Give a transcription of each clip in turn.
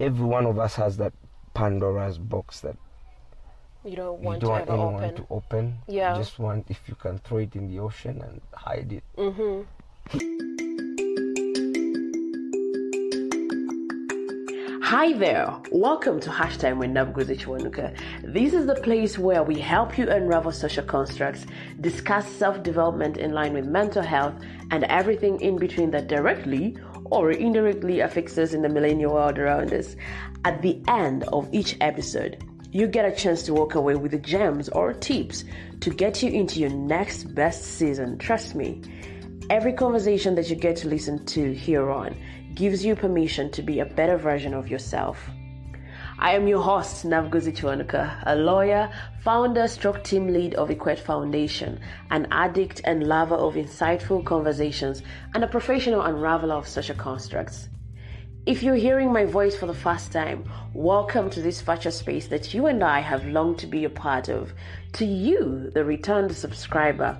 every one of us has that Pandora's box that You don't you want don't to want ever anyone open. to open. Yeah. You just want, if you can, throw it in the ocean and hide it. Hi there, welcome to Hashtag with Nabuguzi Kiwanuka. This is the place where we help you unravel social constructs, discuss self-development in line with mental health, and everything in between that directly or indirectly affects us in the millennial world around us. At the end of each episode, you get a chance to walk away with the gems or tips to get you into your next best season. Trust me, every conversation that you get to listen to here on gives you permission to be a better version of yourself. I am your host, Nabuguzi Kiwanuka, a lawyer, founder, stroke team lead of Equate Foundation, an addict and lover of insightful conversations, and a professional unraveler of social constructs. If you're hearing my voice for the first time, welcome to this virtual space that you and I have longed to be a part of. To you, the returned subscriber,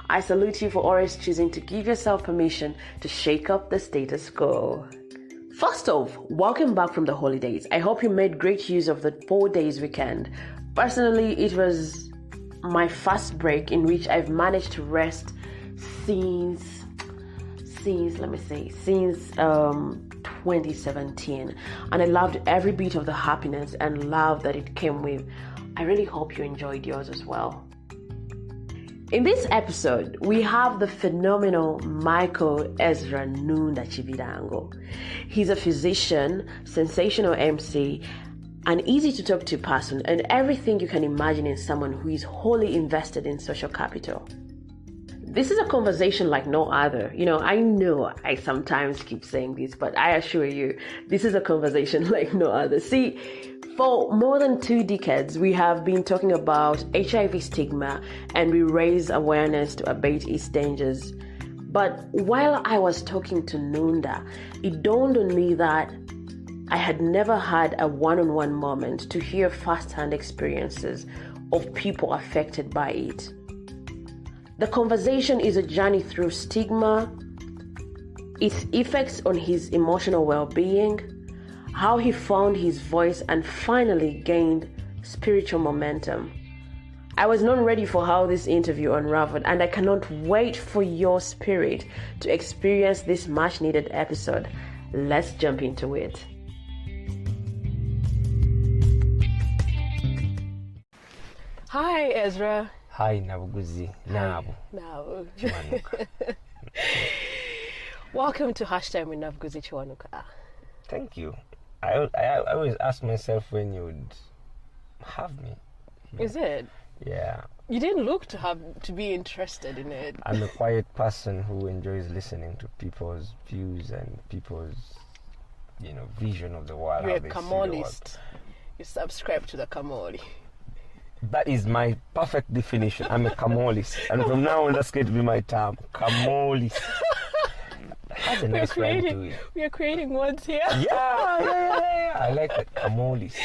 I salute you for always choosing to give yourself permission to shake up the status quo. First off, welcome back from the holidays. I hope you made great use of the 4 days weekend. Personally, it was my first break in which I've managed to rest since 2017, and I loved every bit of the happiness and love that it came with. I really hope you enjoyed yours as well. In this episode, we have the phenomenal Michael Ezra Nnunda Kibirango. He's a physician, sensational MC, an easy to talk to person, and everything you can imagine in someone who is wholly invested in social capital. This is a conversation like no other. I know I sometimes keep saying this, but I assure you, this is a conversation like no other. See, for more than 2 decades, we have been talking about HIV stigma, and we raise awareness to abate its dangers. But while I was talking to Nnunda, it dawned on me that I had never had a one-on-one moment to hear first-hand experiences of people affected by it. The conversation is a journey through stigma, its effects on his emotional well-being, how he found his voice and finally gained spiritual momentum. I was not ready for how this interview unraveled, and I cannot wait for your spirit to experience this much-needed episode. Let's jump into it. Hi, Ezra. Hi, Nabuguzi. Nabu. Kiwanuka. Welcome to Hashtag with Nabuguzi Kiwanuka. Thank you. I always ask myself when you would have me. Is it? Yeah. You didn't look to be interested in it. I'm a quiet person who enjoys listening to people's views and people's, vision of the world. You're a Kamolist. You subscribe to the Kamoli. That is my perfect definition. I'm a Kamolist. And from now on, that's going to be my term. Kamolist. That's a nice rhyme to it. We are creating words here. Yeah. I like that. Kamolist.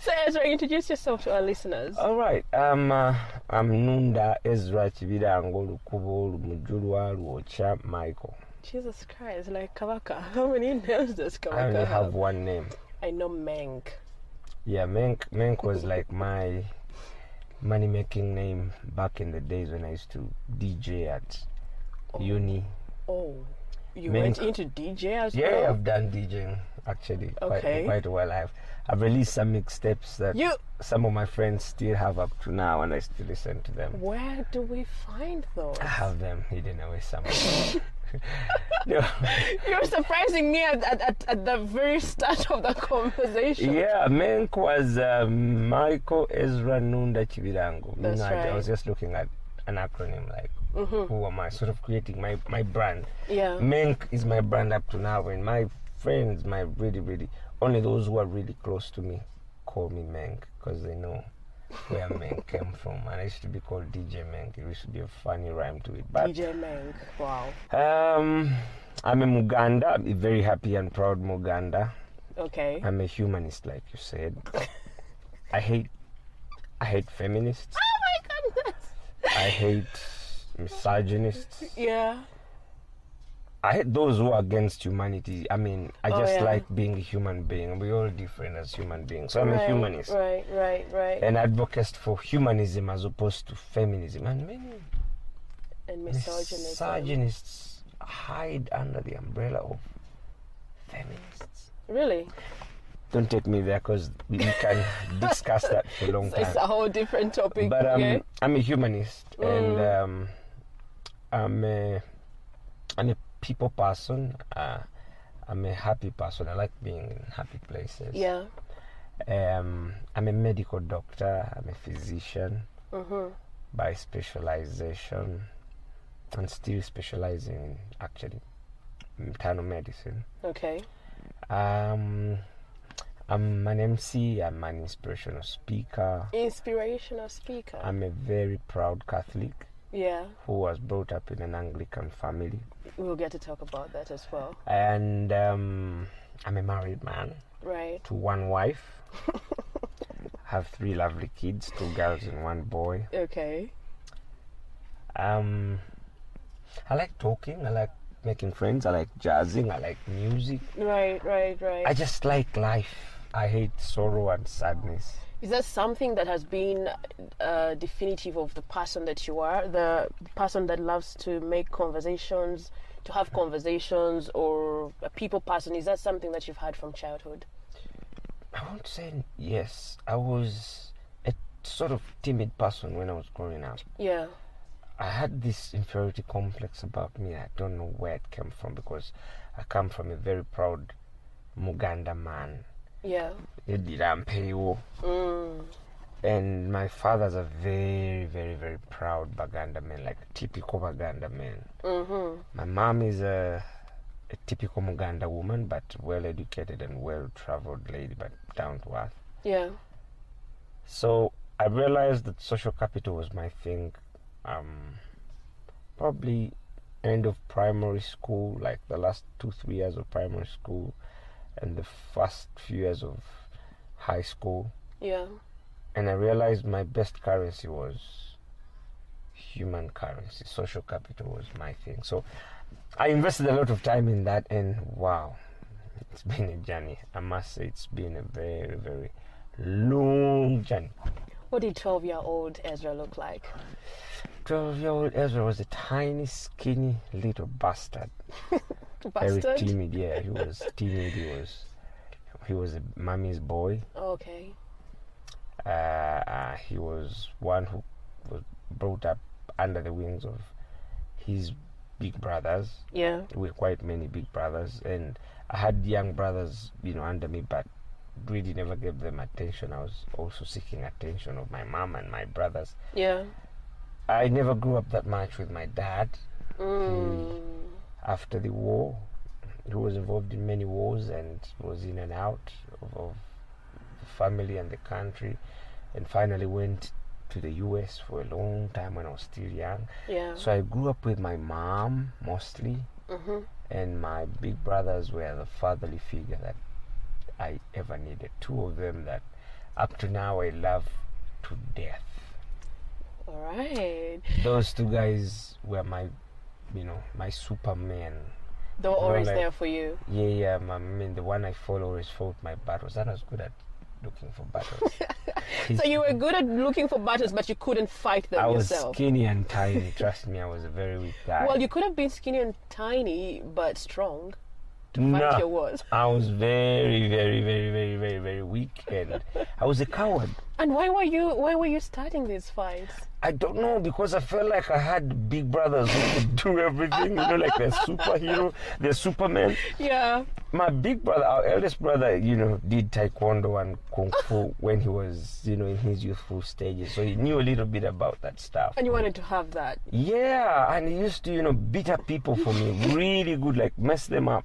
So, Ezra, introduce yourself to our listeners. All right. I'm Nnunda Ezra Kibirango Lukubo Lumujulwa Luocha Michael. Jesus Christ, like Kawaka. How many names does Kawaka I only have one name. I know Menk. Yeah, Menk was like my money-making name back in the days when I used to DJ at uni. Oh, you went into DJ as well? Yeah, I've done DJing actually quite a while. I've released some mixtapes that some of my friends still have up to now, and I still listen to them. Where do we find those? I have them hidden away somewhere. You're surprising me at the very start of the conversation. Yeah, Menk was Michael Ezra Nnunda Kibirango. That's right. I was just looking at an acronym like, who am I? Sort of creating my brand. Yeah. Menk is my brand up to now, and my friends, only those who are really close to me call me Menk because they know where Menk came from. And I used to be called DJ Menk. It used to be a funny rhyme to it. But DJ Menk, wow. I'm a Muganda. I'm a very happy and proud Muganda. Okay. I'm a humanist, like you said. I hate feminists. Oh my goodness. I hate misogynists. Yeah. I hate those who are against humanity. I mean, I Oh, just yeah. like being a human being. We're all different as human beings. So I'm a humanist. Right. And advocate for humanism as opposed to feminism. And many And misogynism. misogynists hide under the umbrella of feminists. Really? Don't take me there because we can discuss that for a long time. It's a whole different topic. But okay? I'm a humanist, and I'm a people person. I'm a happy person. I like being in happy places. Yeah. I'm a medical doctor. I'm a physician by specialization, and still specializing in actually internal medicine. Okay. I'm an MC. I'm an inspirational speaker. Inspirational speaker. I'm a very proud Catholic Yeah. who was brought up in an Anglican family. We'll get to talk about that as well. And I'm a married man Right. to one wife. Have 3 lovely kids, 2 girls and 1 boy. Okay. I like talking. I like making friends. I like jazzing. I like music. Right. I just like life. I hate sorrow and sadness. Is that something that has been definitive of the person that you are? The person that loves to make conversations, to have conversations, or a people person? Is that something that you've had from childhood? I won't say yes. I was a sort of timid person when I was growing up. Yeah. I had this inferiority complex about me. I don't know where it came from because I come from a very proud Muganda man. Yeah. And my father's a very, very, very proud Baganda man, like typical Baganda man. My mom is a typical Muganda woman, but well educated and well traveled lady, but down to earth. Yeah. So I realized that social capital was my thing. Probably end of primary school, like the last 2-3 years of primary school and the first few years of high school. Yeah. And I realized my best currency was human currency. Social capital was my thing. So I invested a lot of time in that, and wow, it's been a journey. I must say it's been a very, very long journey. What did 12-year-old Ezra look like? 12-year-old Ezra was a tiny, skinny little bastard. Bastard? Very timid, yeah. He was timid. He was a mommy's boy. Okay. He was one who was brought up under the wings of his big brothers. Yeah. We were quite many big brothers, and I had young brothers, under me, but really never gave them attention. I was also seeking attention of my mom and my brothers. Yeah. I never grew up that much with my dad. After the war, he was involved in many wars and was in and out of the family and the country, and finally went to the US for a long time when I was still young. Yeah. So I grew up with my mom mostly, and my big brothers were the fatherly figure that I ever needed. 2 of them that up to now I love to death. All right. Those 2 guys were my supermen. They were always there for you. Yeah. I mean, the one I always fought my battles. I was good at looking for battles. So you were good at looking for battles, but you couldn't fight them yourself. I was skinny and tiny. Trust me, I was a very weak guy. Well, you could have been skinny and tiny, but strong to fight your wars. I was very, very, very, very, very, very weak, and I was a coward. And why were you starting these fights? I don't know, because I felt like I had big brothers who could do everything, like they're superhero, they're supermen. Yeah. My big brother, our eldest brother, did taekwondo and kung fu when he was, in his youthful stages. So he knew a little bit about that stuff. And you wanted to have that? Yeah, and he used to, beat up people for me, really good, like mess them up.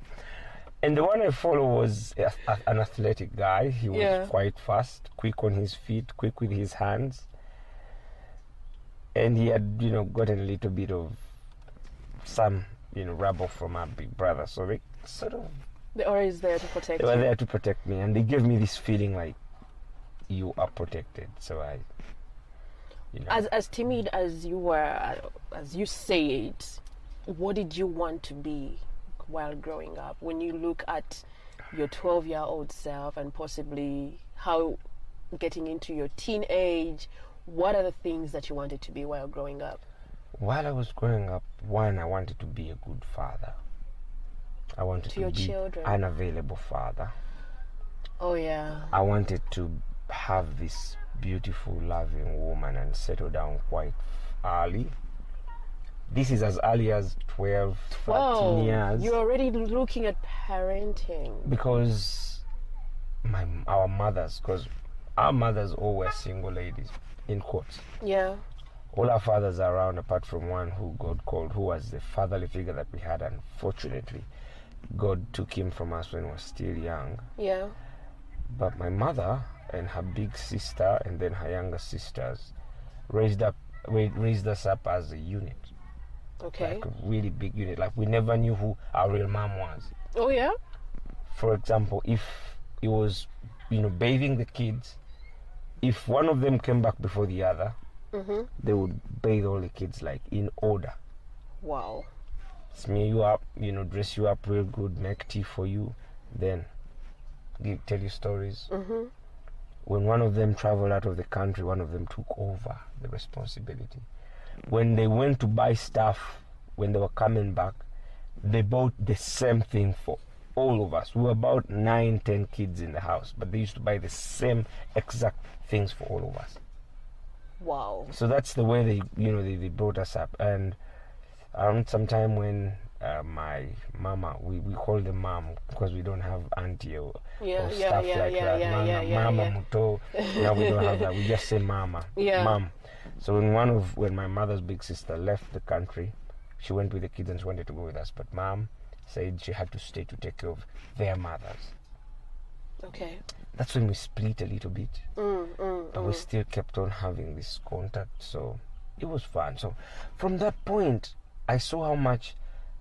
And the one I follow was an athletic guy. He was quite fast, quick on his feet, quick with his hands. And he had, gotten a little bit of some, rubble from our big brother. So they sort of... They're always there to protect you. They were there to protect me. And they gave me this feeling like you are protected. So I, As timid as you were, as you say it, what did you want to be while growing up? When you look at your 12-year-old self and possibly how getting into your teenage, what are the things that you wanted to be while growing up? While I was growing up, one, I wanted to be a good father. I wanted to your be children. an available father. Oh, yeah. I wanted to have this beautiful, loving woman and settle down quite early. This is as early as 12, 13 years. You're already looking at parenting. Because our mothers all were single ladies, in quotes. Yeah. All our fathers are around apart from one who God called, who was the fatherly figure that we had. Unfortunately, God took him from us when we were still young. Yeah. But my mother and her big sister and then her younger sisters raised us up as a unit. Okay. Like a really big unit. Like we never knew who our real mom was. Oh, yeah? For example, if it was, bathing the kids, if one of them came back before the other, they would bathe all the kids like in order. Wow. Smear you up, dress you up real good, make tea for you, then tell you stories. When one of them traveled out of the country, one of them took over the responsibility. When they went to buy stuff, when they were coming back, they bought the same thing for all of us. We were about 9, 10 kids in the house, but they used to buy the same exact things for all of us. Wow. So that's the way they brought us up. And around sometime when my mama, we call them mom because we don't have auntie or stuff like that. Mama muto. Now we don't have that. We just say mama. Yeah. Mom. So when my mother's big sister left the country, she went with the kids and she wanted to go with us. But mom said she had to stay to take care of their mothers. Okay. That's when we split a little bit. But we still kept on having this contact. So it was fun. So from that point, I saw how much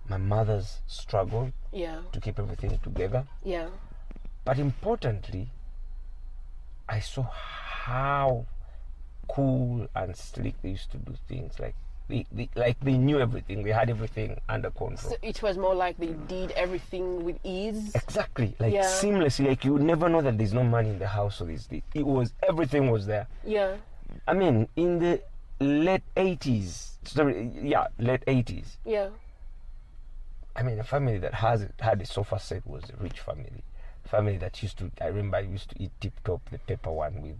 my mother's struggled to keep everything together. Yeah. But importantly, I saw how cool and slick they used to do things. Like they knew everything. They had everything under control. So it was more like they did everything with ease. Exactly. Like seamlessly. Like you would never know that there's no money in the house or this. Everything was there. Yeah. I mean, in the late 80s. Yeah. I mean, a family that had a sofa set was a rich family. Family that I remember I used to eat Tip Top, the pepper one with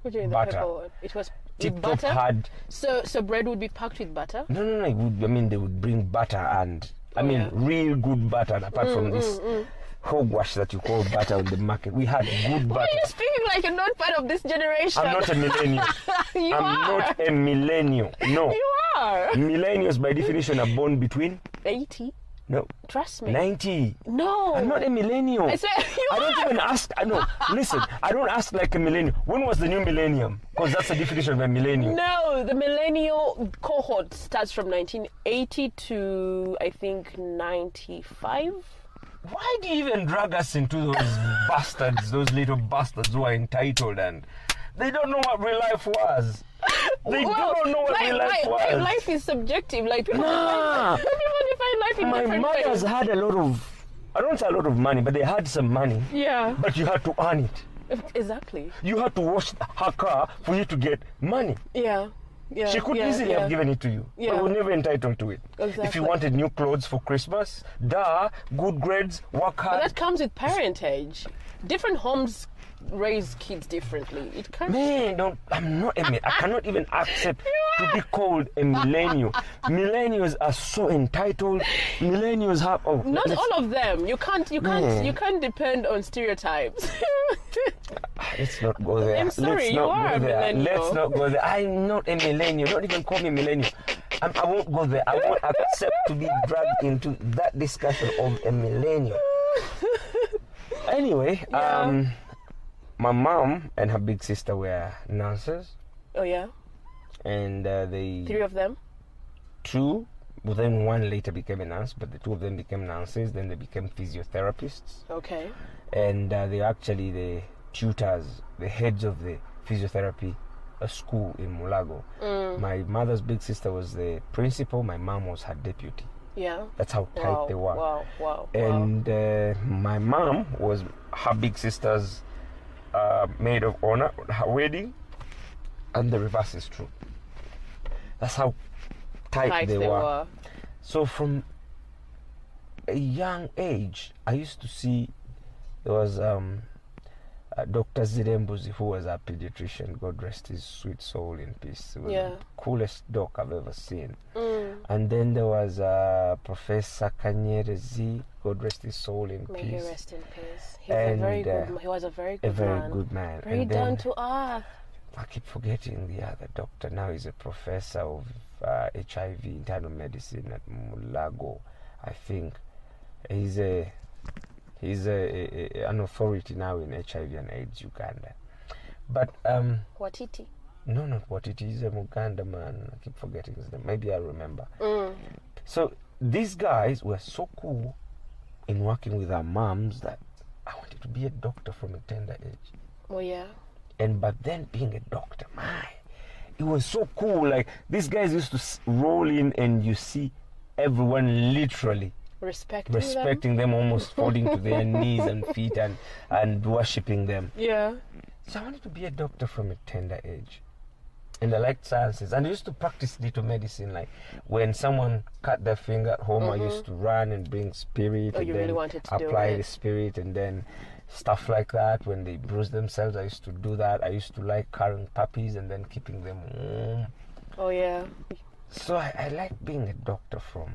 What do you mean butter. The pepper one? It was Tip with Top butter? had... So bread would be packed with butter? No. They would bring butter and... real good butter. And apart from this hogwash that you call butter on the market, we had good butter. Why are you speaking like you're not part of this generation? I'm not a millennial. I'm not a millennial. No. You are. Millennials, by definition, are born between... 80? No. Trust me. 90. No. I'm not a millennial. I said I don't even ask. No, listen. I don't ask like a millennial. When was the new millennium? Because that's the definition of a millennial. No, the millennial cohort starts from 1980 to, I think, 95. Why do you even drag us into those bastards, those little bastards who are entitled and they don't know what real life was? They don't know what real life was. Life is subjective. Like people Nah. define life in different ways. My mothers had a lot of, I don't say a lot of money, but they had some money. Yeah. But you had to earn it. Exactly. You had to wash her car for you to get money. Yeah. Yeah. She could easily have given it to you, but we were never entitled to it. Exactly. If you wanted new clothes for Christmas, good grades, work hard. But that comes with parentage. Different homes raise kids differently. It can't. Man, I cannot even accept to be called a millennial. Millennials are so entitled. Millennials have not all of them. You can't depend on stereotypes. Let's not go there. I'm sorry, you are a millennial. Let's not go there. I'm not a millennial. Don't even call me millennial. I won't go there. I won't accept to be dragged into that discussion of a millennial. Anyway, my mom and her big sister were nurses. Oh yeah. And they 3 of them. 2. But then one later became a nurse, but the 2 of them became nurses. Then they became physiotherapists. Okay. And they were actually the tutors, the heads of the physiotherapy school in Mulago. My mother's big sister was the principal. My mom was her deputy. Yeah. That's how tight they were. Wow. And my mom was her big sister's maid of honor at her wedding, and the reverse is true. That's how tight they were. So from a young age, I used to see there was Dr. Zirembuzi, who was a pediatrician. God rest his sweet soul in peace. He was the coolest doc I've ever seen. And then there was Professor Kanyerezi, God rest his soul in peace. May he rest in peace. He was a very good man. Very down to earth. I keep forgetting the other doctor. Now he's a professor of HIV internal medicine at Mulago, I think. He's an authority now in HIV and AIDS Uganda. But Watiti? No, not Watiti. He's a Muganda man. I keep forgetting his name. Maybe I remember. So these guys were so cool in working with our moms that I wanted to be a doctor from a tender age. Oh yeah. And but then being a doctor, it was so cool. Like these guys used to roll in, and you see everyone literally respecting them, almost falling to their knees and feet and worshipping them. Yeah. So I wanted to be a doctor from a tender age. And I liked sciences. And I used to practice little medicine. Like when someone cut their finger at home, I used to run and bring spirit and then apply the spirit, and then stuff like that. When they bruise themselves, I used to do that. I used to like carrying puppies and then keeping them warm. Oh yeah. So I liked being a doctor from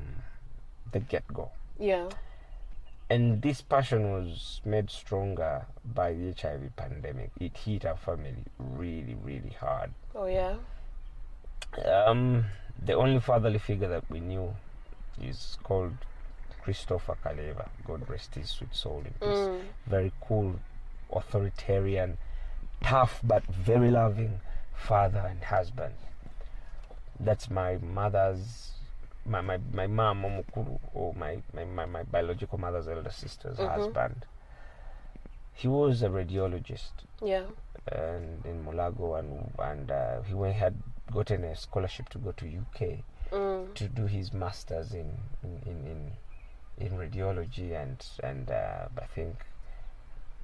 the get-go. Yeah. And this passion was made stronger by the HIV pandemic. It hit our family really, really hard. Oh yeah. The only fatherly figure that we knew is called Christopher Kaleva. God rest his sweet soul in peace. Very cool, authoritarian, tough but very loving father and husband. That's my mother's, my mom, Momokuru, or my biological mother's elder sister's husband. He was a radiologist. Yeah. And in Mulago, and he had gotten a scholarship to go to UK to do his masters in radiology and I think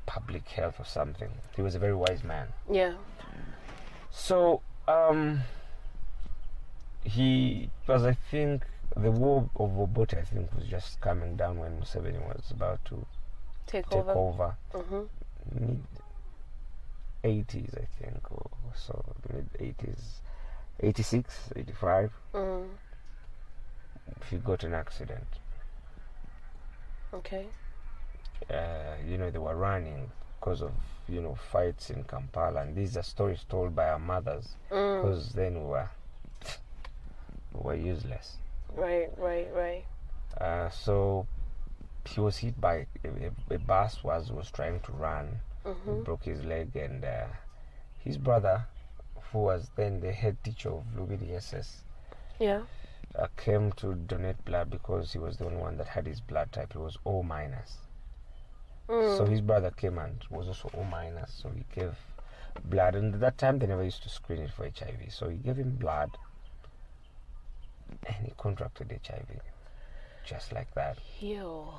public health or something. He was a very wise man. Yeah. So he was, I think, the war of Obote, I think, was just coming down when Museveni was about to take over. Mid-80s, I think, or so, mid-80s, 86, 85. He got an accident. Okay. They were running because of, fights in Kampala, and these are stories told by our mothers, because then we were useless. Right. So he was hit by a bus was trying to run. He broke his leg, and his brother, who was then the head teacher of Lubidi SS, came to donate blood because he was the only one that had his blood type. He was O minus. So his brother came and was also O minus, so he gave blood, and at that time they never used to screen it for HIV, so he gave him blood and he contracted HIV just like that. Yo.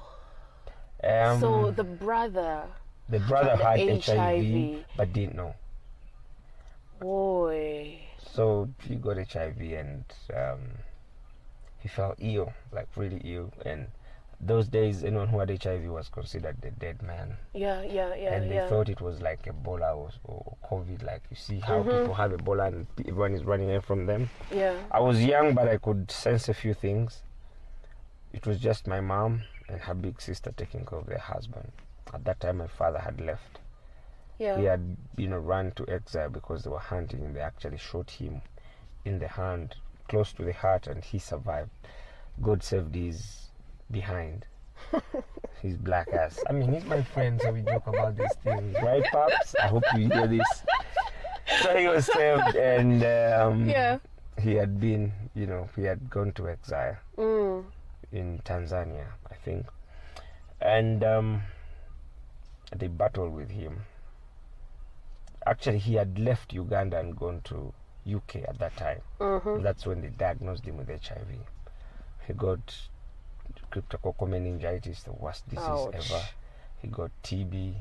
So the brother had HIV but didn't know. Boy. So he got HIV and he felt ill, like really ill, and those days anyone who had HIV was considered the dead man. Yeah. And they thought it was like Ebola or COVID, like you see how people have Ebola and everyone is running away from them. Yeah. I was young, but I could sense a few things. It was just my mom and her big sister taking care of their husband. At that time my father had left. Yeah. He had run to exile because they were hunting, and they actually shot him in the hand close to the heart, and he survived. God saved his behind. His black ass. I mean, he's my friend, so we joke about these things, right, Pops? I hope you hear this. So he was saved, and he had been, he had gone to exile in Tanzania, I think, and they battled with him. Actually, he had left Uganda and gone to UK at that time. That's when they diagnosed him with HIV. He got cryptococcal meningitis, the worst disease Ouch. ever. He got TB.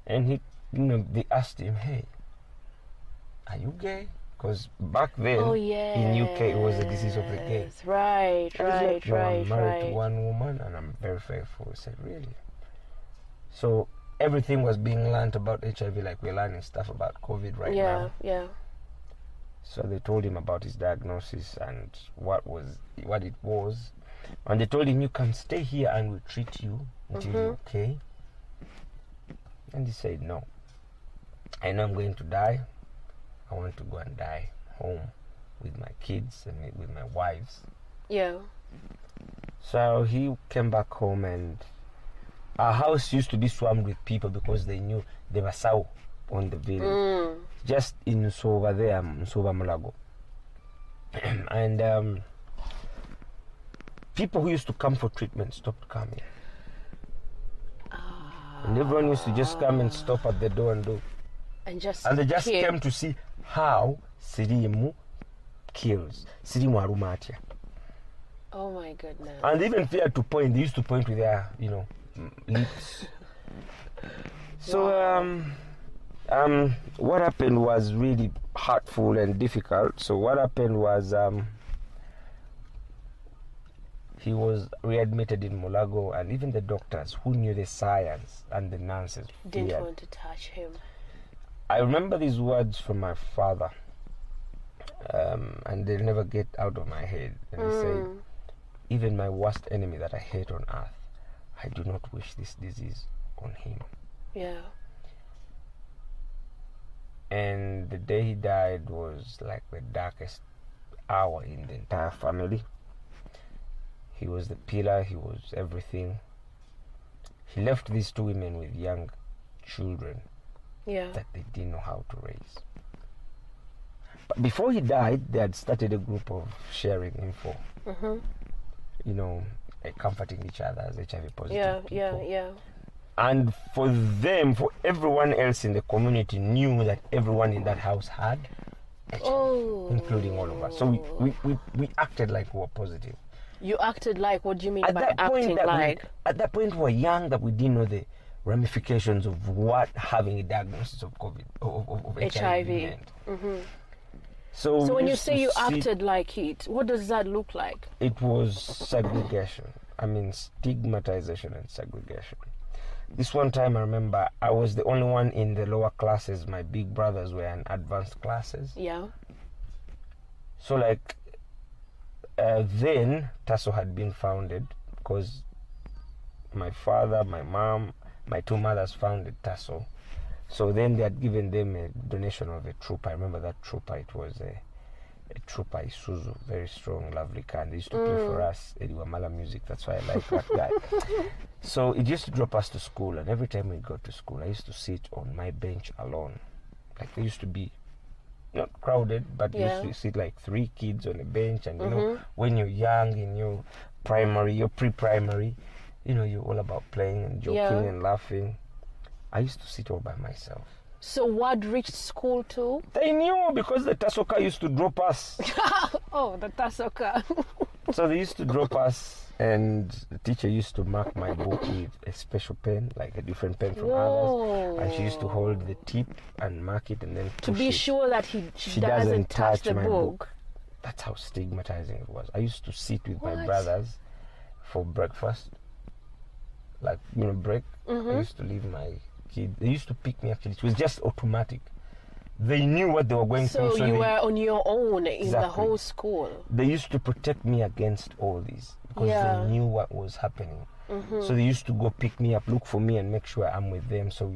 And they asked him, hey, are you gay? Because back then in UK it was the disease of the gay. Right, I was like, no, I'm married to right. one woman and I'm very faithful. He said, really? So everything was being learned about HIV, like we're learning stuff about COVID right now. Yeah. So they told him about his diagnosis and what it was. And they told him, you can stay here and we'll treat you until you're okay. And he said, no. I know I'm going to die. I want to go and die home with my kids and with my wives. Yeah. So he came back home, and our house used to be swarmed with people because they knew there was Sao on the village. Just in Nsova there, Nsova Mulago. And people who used to come for treatment stopped coming. And everyone used to just come and stop at the door and do. And they just came to see how Sirimu kills. Sirimu Arumatia. Oh my goodness. And they even feared to point. They used to point with their, lips. So what happened was really hurtful and difficult. So what happened was he was readmitted in Mulago, and even the doctors who knew the science and the nurses didn't want to touch him. I remember these words from my father, and they'll never get out of my head. And he said, even my worst enemy that I hate on earth, I do not wish this disease on him. Yeah. And the day he died was like the darkest hour in the entire family. He was the pillar, he was everything. He left these two women with young children that they didn't know how to raise. But before he died, they had started a group of sharing info. Like comforting each other as HIV positive people. Yeah. And for them, for everyone else in the community knew that everyone in that house had HIV, including all of us. So we acted like we were positive. You acted like? What do you mean by acting like? At that point, we were young, that we didn't know the ramifications of what having a diagnosis of COVID, of HIV meant. So when you say you acted like it, what does that look like? It was segregation. I mean, stigmatization and segregation. This one time, I remember I was the only one in the lower classes. My big brothers were in advanced classes. Yeah. So then TASO had been founded because my father, my mom, my two mothers founded TASO. So then they had given them a donation of a trooper. I remember that trooper. It was a trooper, Isuzu, very strong, lovely car. They used to play for us Eddie Wamala music. That's why I like that guy. So it used to drop us to school, and every time we got to school, I used to sit on my bench alone. Like they used to be not crowded, but you used to sit like 3 kids on a bench. And when you're young in your primary, your pre-primary, you're all about playing and joking and laughing. I used to sit all by myself. So what reached school too? They knew, because the Tasoka used to drop us. Oh, the Tasoka. So they used to drop us, and the teacher used to mark my book with a special pen, like a different pen from others. And she used to hold the tip and mark it and then push to be it. sure that she doesn't touch the my book. That's how stigmatizing it was. I used to sit with my brothers for breakfast. Like, break. I used to leave my kid. They used to pick me, actually. It was just automatic. They knew what they were going through. So you were on your own in the whole school. They used to protect me against all this because they knew what was happening. So they used to go pick me up, look for me, and make sure I'm with them. So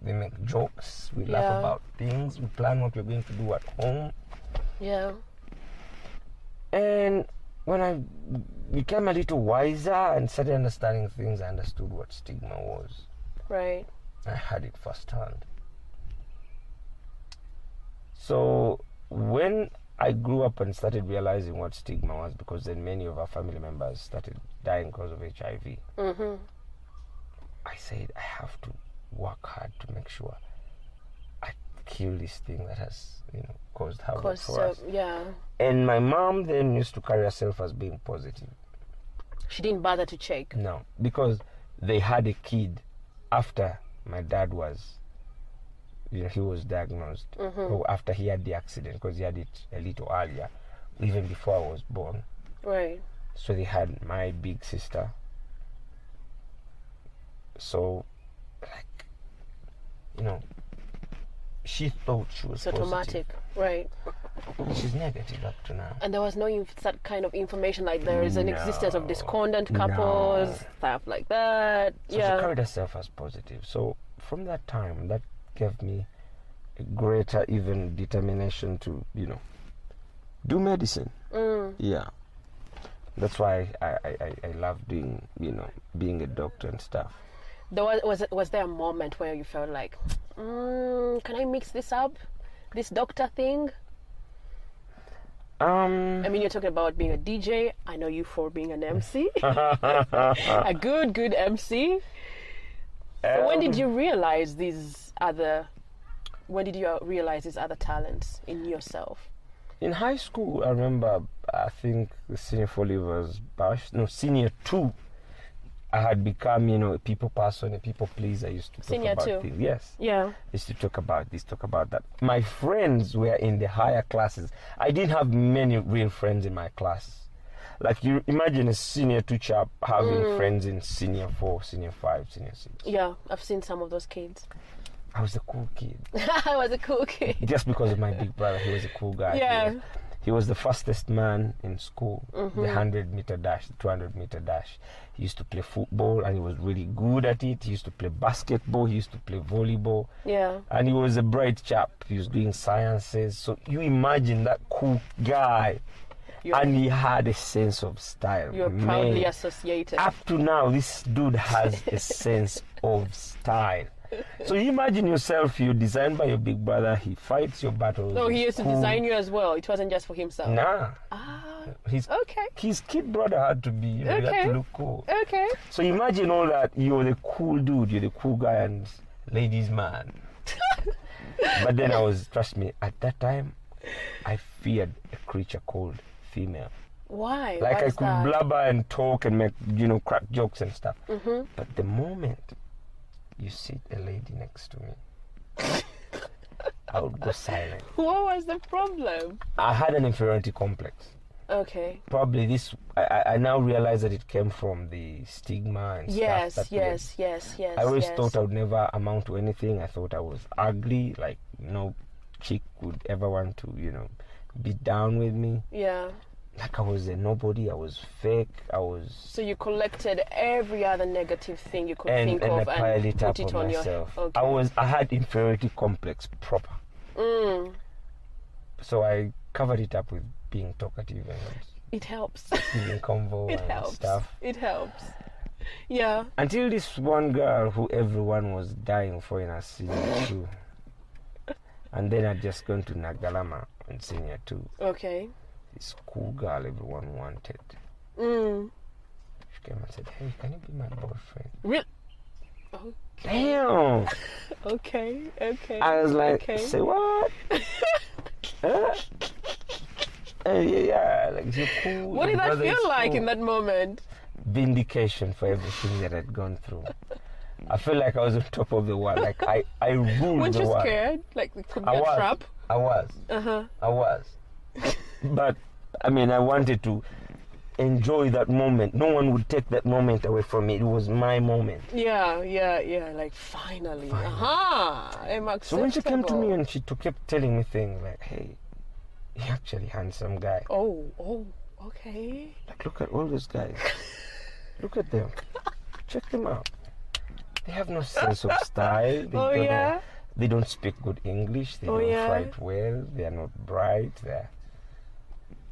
they make jokes. We laugh about things. We plan what we're going to do at home. Yeah. And when I became a little wiser and started understanding things, I understood what stigma was. Right. I had it firsthand. So when I grew up and started realizing what stigma was, because then many of our family members started dying because of HIV, I said I have to work hard to make sure I kill this thing that has, caused havoc Cause for us. yeah, And my mom then used to carry herself as being positive. she didn't bother to check. No, because they had a kid after my dad was, he was diagnosed, or after he had the accident, because he had it a little earlier, even before I was born. Right. So they had my big sister. So, she thought she was It's automatic. Right. She's negative up to now. And there was no that kind of information, like there is an existence of discordant couples, stuff like that. So she carried herself as positive. So from that time, that gave me a greater even determination to, do medicine. Yeah. That's why I love doing, being a doctor and stuff. Was there a moment where you felt like, can I mix this up? This doctor thing? I mean, you're talking about being a DJ. I know you for being an MC. A good MC. So when did you realize these other talents in yourself? In high school, I remember, I think the senior 4 was senior 2. I had become, a people person, a people pleaser. I used to talk Senior about 2. things. Yes. Yeah. I used to talk about this, talk about that. My friends were in the higher classes. I didn't have many real friends in my class. Like, you imagine a senior 2 chap having friends in senior 4, senior 5, senior 6. Yeah, I've seen some of those kids. I was a cool kid. I was a cool kid. Just because of my big brother, he was a cool guy. Yeah. He was the fastest man in school, the 100-meter dash, the 200-meter dash. He used to play football, and he was really good at it. He used to play basketball. He used to play volleyball. Yeah. And he was a bright chap. He was doing sciences. So you imagine that cool guy. And he had a sense of style. You're proudly associated. Up to now, this dude has a sense of style. So you imagine yourself, you're designed by your big brother, he fights your battles. So he used to design you as well. It wasn't just for himself. Nah. Okay. His kid brother had to be, he had to look cool. Okay. So imagine all that, you're the cool dude, you're the cool guy and ladies man. But then trust me, at that time, I feared a creature called female. Why? Like, Why I could blabber and talk and make, crack jokes and stuff. But the moment you sit a lady next to me, I would go silent. What was the problem? I had an inferiority complex. Okay. Probably this, I now realize that it came from the stigma and stuff. Yes. I always thought I would never amount to anything. I thought I was ugly, like no chick would ever want to, be down with me. Yeah. Like I was a nobody, I was fake, So you collected every other negative thing you could think and of I piled it put up it on on myself. Okay. I had inferiority complex proper. So I covered it up with being talkative and it helps. Being convo It and helps. stuff. It helps. Yeah. Until this one girl who everyone was dying for in her senior 2. And then I'd just gone to Nagalama in senior 2. Okay. This cool girl everyone wanted. She came and said, "Hey, can you be my boyfriend?" Really? Okay. Damn. Okay. I was like, say what? Yeah, like you're cool. What did that feel like in that moment? Vindication for everything that I'd gone through. I feel like I was on top of the world. Like I ruled the world. Weren't you scared? Like it could be a trap? I was. I was. But I mean, I wanted to enjoy that moment. No one would take that moment away from me. It was my moment. Yeah. Like finally. I'm acceptable. So when she came to me and she kept telling me things like, "Hey, you're actually a handsome guy." Oh, okay. Like, look at all those guys. Look at them. Check them out. They have no sense of style. They don't speak good English. They don't write well. They are not bright.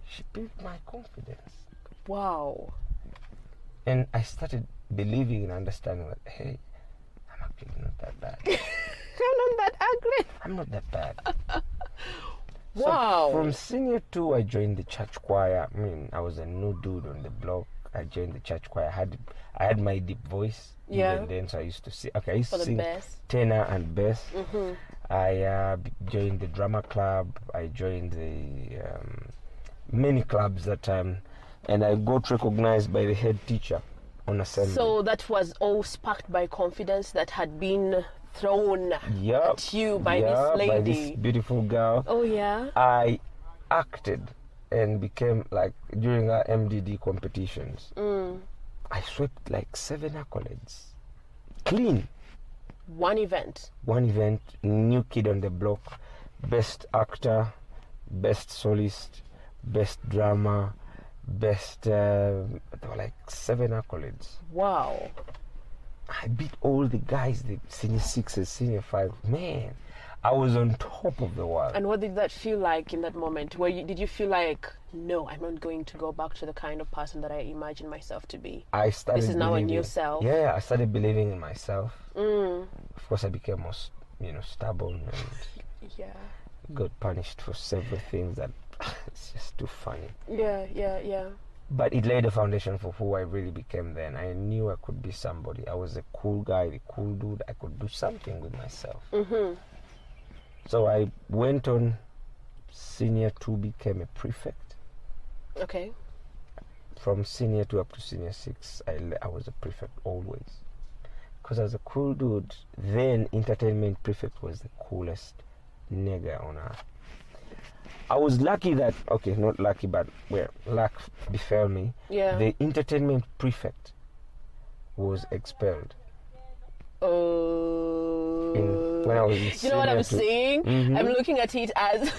She built my confidence. Wow. And I started believing and understanding that, hey, I'm actually not that bad. I'm not that ugly. I'm not that bad. Wow. So from senior 2, I joined the church choir. I mean, I was a new dude on the block. I joined the church choir. I had my deep voice. Yeah. Even then, so I used to sing. Okay, I used For to the sing bass. tenor and bass. Mm-hmm. I joined the drama club. I joined the many clubs that time, and I got recognized by the head teacher on assembly. So that was all sparked by confidence that had been thrown at you by this lady. By this beautiful girl. Oh yeah. I acted and became like during our MDD competitions. I swept like 7 accolades, clean. One event, new kid on the block, best actor, best solist, best drama, best. There were like 7 accolades. Wow. I beat all the guys, the senior 6s, senior 5. Man, I was on top of the world. And what did that feel like in that moment? Did you feel like, no, I'm not going to go back to the kind of person that I imagined myself to be? I started. This is now a new self. Yeah, I started believing in myself. Of course, I became more, stubborn and got punished for several things that it's just too funny. Yeah. But it laid the foundation for who I really became then. I knew I could be somebody. I was a cool guy, the cool dude. I could do something with myself. So I went on senior 2, became a prefect. Okay. From senior 2 up to senior 6, I was a prefect always. Because I was a cool dude. Then entertainment prefect was the coolest nigga on earth. I was lucky that, okay, not lucky, but luck befell me. Yeah. The entertainment prefect was expelled. Oh. When I was in you know what I'm saying? Mm-hmm. I'm looking at it as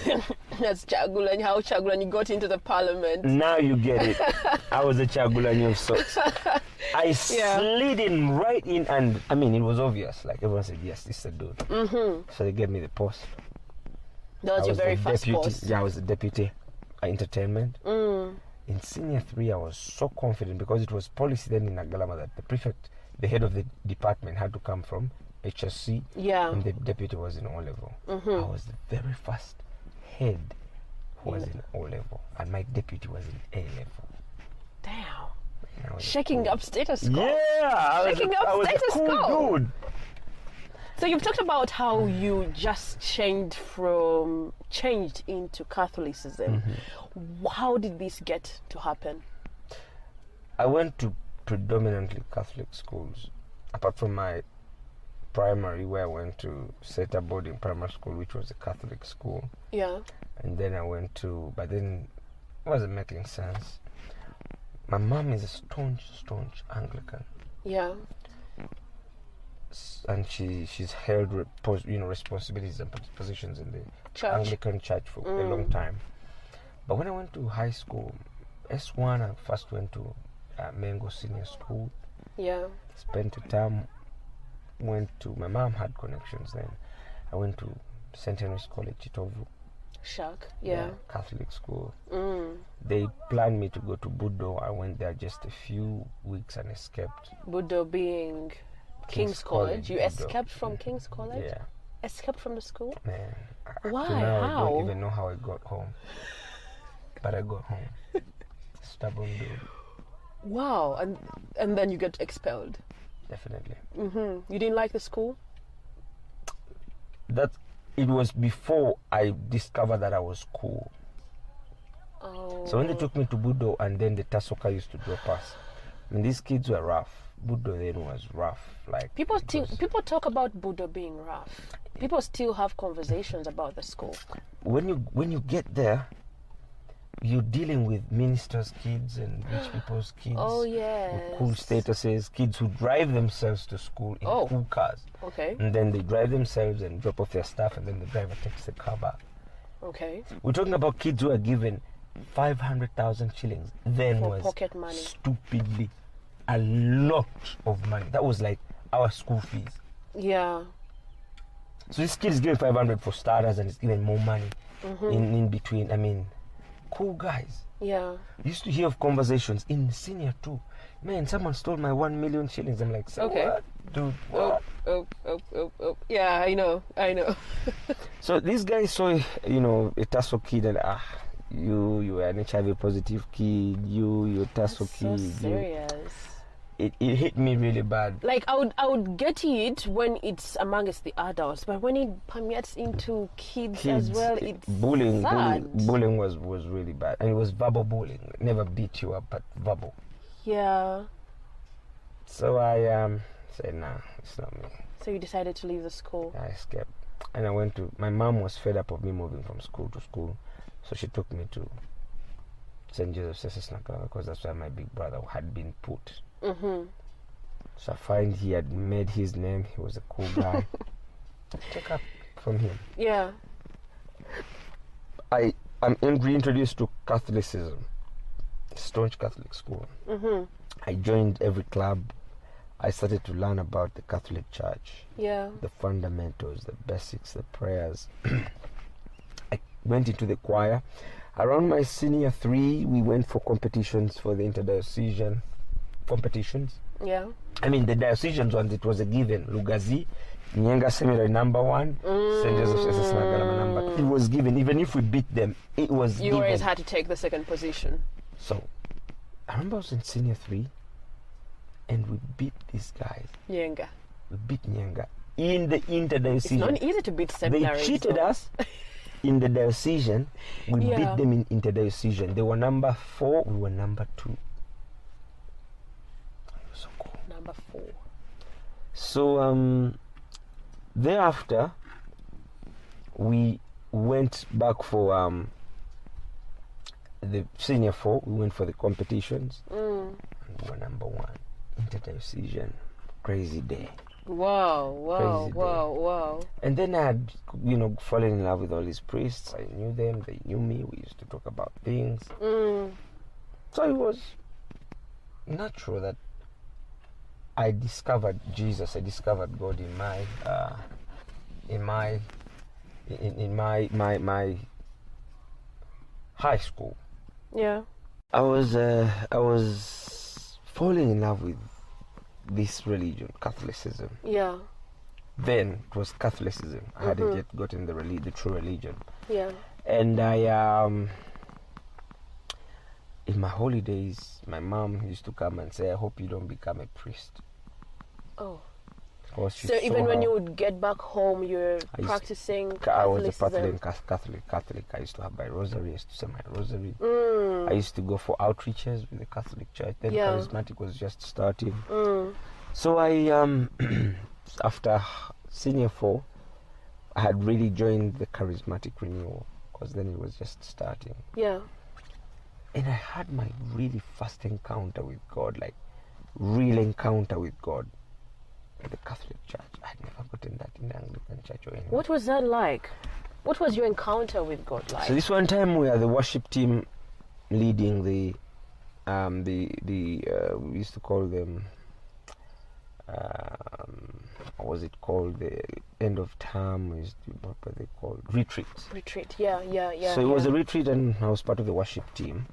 Chagulanyi, how Chagulanyi got into the parliament. Now you get it. I was a Chagulanyi of sorts. I slid in right in, and I mean, it was obvious. Like everyone said, yes, this is a dude. So they gave me the post. That was your very first post. Yeah, I was the deputy entertainment. In senior 3, I was so confident because it was policy then in Agalama that the prefect, the head of the department, had to come from HSC. Yeah. And the deputy was in O level. I was the very first head who was in O level, and my deputy was in A level. Damn. Shaking up status quo. Yeah, Shaking up I was status a cool quo. dude. So you've talked about how you just changed into Catholicism. How did this get to happen? I went to predominantly Catholic schools, apart from my primary, where I went to Seta Boarding Primary School, which was a Catholic school. Yeah. And then I went to, but then it wasn't making sense. My mom is a staunch Anglican. Yeah. And she's held responsibilities and positions in the Church. Anglican Church for a long time. But when I went to high school, S1, I first went to Mengo Senior School. Yeah. Spent a term. My mom had connections then. I went to St. Henry's College, Chitovu. Shark. Yeah. Catholic school. They planned me to go to Budo. I went there just a few weeks and escaped. Budo being King's College. You escaped from King's College? Yeah. Escaped from the school? Man. Why? Now, How? I don't even know how I got home. But I got home. Stubborn dude. Wow. And then you get expelled? Definitely. You didn't like the school? It was before I discovered that I was cool. Oh. So when they took me to Budo, and then the Tasoka used to drop us, I mean, these kids were rough. Budo then was rough. Like people talk about Budo being rough. People still have conversations about the school. When you get there, you're dealing with ministers' kids and rich people's kids. Oh yes. With cool statuses, kids who drive themselves to school in cool cars. Okay. And then they drive themselves and drop off their stuff, and then the driver takes the car back. Okay. We're talking about kids who are given 500,000 shillings. Then for was pocket money. Stupidly a lot of money. That was like our school fees. Yeah. So this kid is given 500 for starters, and he's given more money in between. I mean, cool guys. Yeah. Used to hear of conversations in senior 2. Man, someone stole my 1 million shillings. I'm like, so okay. What? Dude, what? Oh. Yeah, I know. So this guy saw, a Tasso kid, and you were an HIV positive kid, you're a tassel So kid. serious. It hit me really bad. Like I would get it when it's amongst the adults, but when it permeates into kids as well, it's bullying was really bad, and it was verbal bullying. It never beat you up, but verbal. Yeah. So I said, nah, it's not me. So you decided to leave the school. I escaped, and I went to. My mom was fed up of me moving from school to school, so she took me to St. Joseph's sensational, because that's where my big brother had been put. Mm-hmm. So I find he had made his name. He was a cool guy. Took up from him. Yeah. I'm reintroduced to Catholicism, staunch Catholic school. Mm-hmm. I joined every club. I started to learn about the Catholic Church. Yeah. The fundamentals, the basics, the prayers. I went into the choir. Around my senior 3, we went for competitions for the interdiocesan competitions. Yeah. I mean, the diocesan ones, it was a given. Lugazi, Nyenga Seminary number 1, St. Joseph's Sesasnagalama number 2. It was given. Even if we beat them, it was given. You always had to take the second position. So, I remember I was in senior 3, and we beat these guys. Nyenga. We beat Nyenga in the interdiocesan. It's not easy to beat seminaries. They cheated us in the diocesan. We beat them in interdiocesan. They were number 4, we were number 2. So cool. Number 4. So thereafter we went back for the senior 4. We went for the competitions, and we were number 1. Interdiocesan, crazy day. Wow. And then I had, fallen in love with all these priests. I knew them, they knew me. We used to talk about things. So it was natural that I discovered Jesus. I discovered God in my high school. Yeah. I was falling in love with this religion, Catholicism. Yeah. Then it was Catholicism. I hadn't yet gotten the true religion. Yeah. And I in my holidays, my mom used to come and say, I hope you don't become a priest. Oh. So even when you would get back home, you're practicing Catholicism? I was a Catholic. I used to have my rosary. I used to say my rosary. I used to go for outreaches with the Catholic Church. Then Charismatic was just starting. So I, after senior 4, I had really joined the Charismatic renewal, because then it was just starting. Yeah. And I had my really first encounter with God, like real encounter with God, in the Catholic Church. I'd never gotten that in the Anglican Church or anywhere. What was that like? What was your encounter with God like? So this one time we are the worship team leading the we used to call them what was it called, the end of term, what were they called, retreats. Retreat, yeah. So it was a retreat, and I was part of the worship team.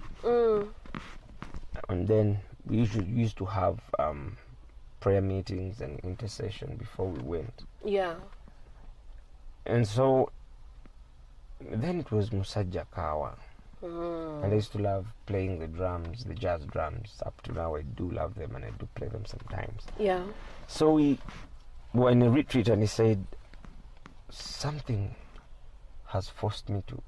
And then we used to have prayer meetings and intercession before we went. Yeah. And so then it was Musajja Kawa. And I used to love playing the drums, the jazz drums. Up to now I do love them, and I do play them sometimes. Yeah. So we were in a retreat, and he said, something has forced me to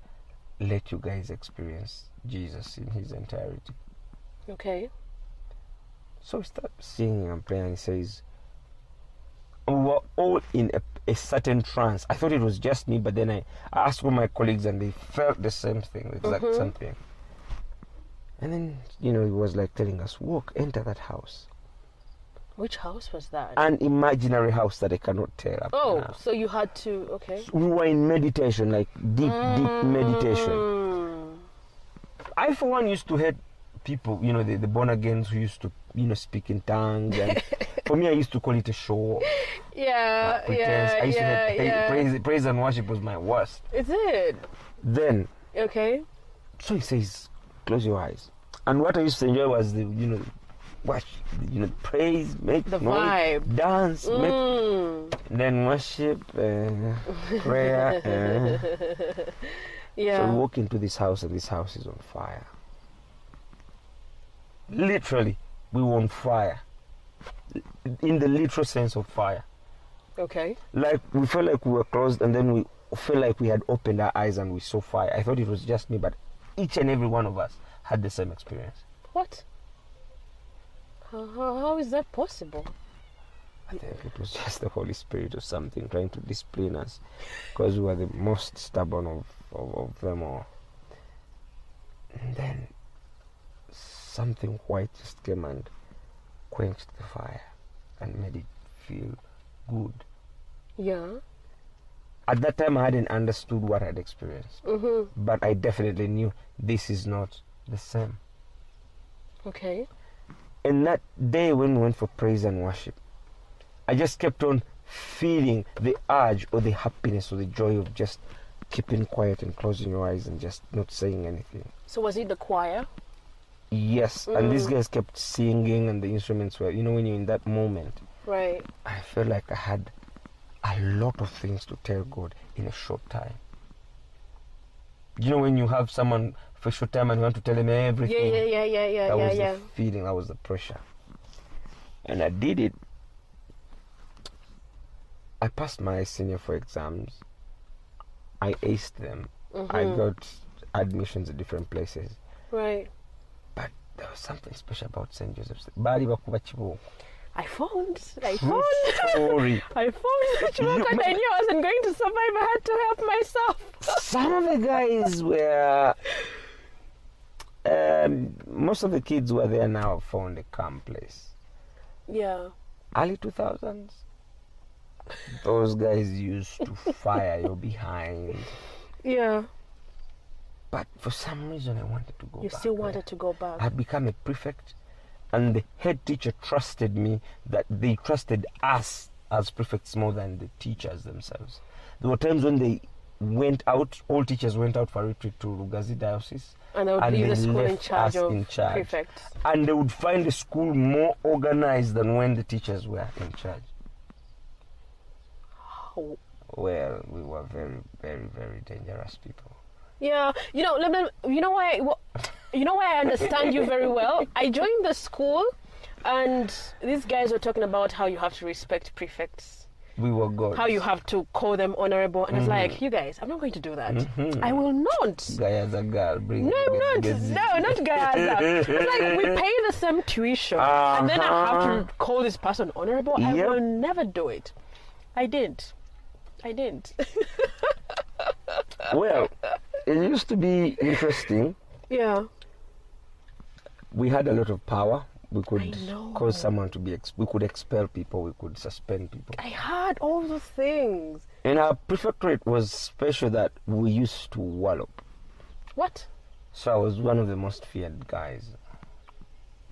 let you guys experience Jesus in his entirety. Okay. So we start singing and playing, and he says, we were all in a certain trance. I thought it was just me, but then I asked all my colleagues, and they felt the same thing, the exact same thing. And then, he was like telling us, walk, enter that house. Which house was that? An imaginary house that I cannot tell up now. So you had to, okay. So we were in meditation, like deep meditation. I, for one, used to hate people, the born-agains who used to, speak in tongues. And for me, I used to call it a show. Yeah, I used to hate praise and worship was my worst. Is it? Then, okay. So he says, close your eyes. And what I used to enjoy was the, watch, praise, make the noise, vibe, dance, then worship, prayer. Yeah. So we walk into this house and this house is on fire. Literally, we were on fire. In the literal sense of fire. Okay. Like, we felt like we were closed, and then we felt like we had opened our eyes and we saw fire. I thought it was just me, but each and every one of us had the same experience. What? How is that possible? I think it was just the Holy Spirit or something trying to discipline us, because we were the most stubborn of them all. And then something white just came and quenched the fire and made it feel good. Yeah. At that time, I hadn't understood what I'd experienced, but I definitely knew this is not the same. Okay. And that day when we went for praise and worship, I just kept on feeling the urge or the happiness or the joy of just keeping quiet and closing your eyes and just not saying anything. So was it the choir? Yes, and these guys kept singing and the instruments were, when you're in that moment, Right. I felt like I had a lot of things to tell God in a short time. When you have someone for a short time and you want to tell them everything. Yeah. That was the feeling, that was the pressure. And I did it. I passed my senior 4 exams. I aced them. I got admissions at different places. Right. But there was something special about St. Joseph's. Bali bakuba kiboko. I found. Story. I found Chiboko and I knew I wasn't going to survive. I had to help myself. Some of the guys were... most of the kids who are there now have found a calm place. Yeah. Early 2000s, those guys used to fire you behind. Yeah. But for some reason, I wanted to go back. You still wanted to go back. I'd become a prefect, and the head teacher trusted me, that they trusted us as prefects more than the teachers themselves. There were times when they went out, all teachers went out for retreat to Rugazi Diocese. And they would leave the school in left charge us of in charge. prefects. And they would find the school more organized than when the teachers were in charge. Oh. Well, we were very, very, very dangerous people. Yeah, you know why I understand you very well. I joined the school, and these guys were talking about how you have to respect prefects, We were gods. how you have to call them honorable, and I was like, you guys, I'm not going to do that. I will not. Gayaza girl, bring No, I'm not. No, not Gayaza. It's like we pay the same tuition, and then I have to call this person honorable. I Yep. will never do it. I didn't. Well, it used to be interesting. Yeah. We had a lot of power. We could I know. cause someone to be... we could expel people. We could suspend people. I had all those things. And our prefectorate was special that we used to wallop. What? So I was one of the most feared guys.